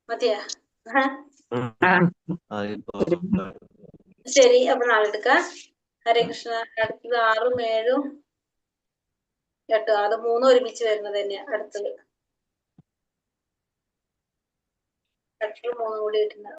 മതിയാ? ശരി, അപ്പൊ നാളെ എടുക്കാം. ഹരേ കൃഷ്ണ. അടുത്തത് 6ഉം 7ഉം 8ഉം. അത് 3 ഒരുമിച്ച് വരുന്നത് തന്നെയാ അടുത്തത്. 8ഉം 3 കൂടി വരുന്നത്.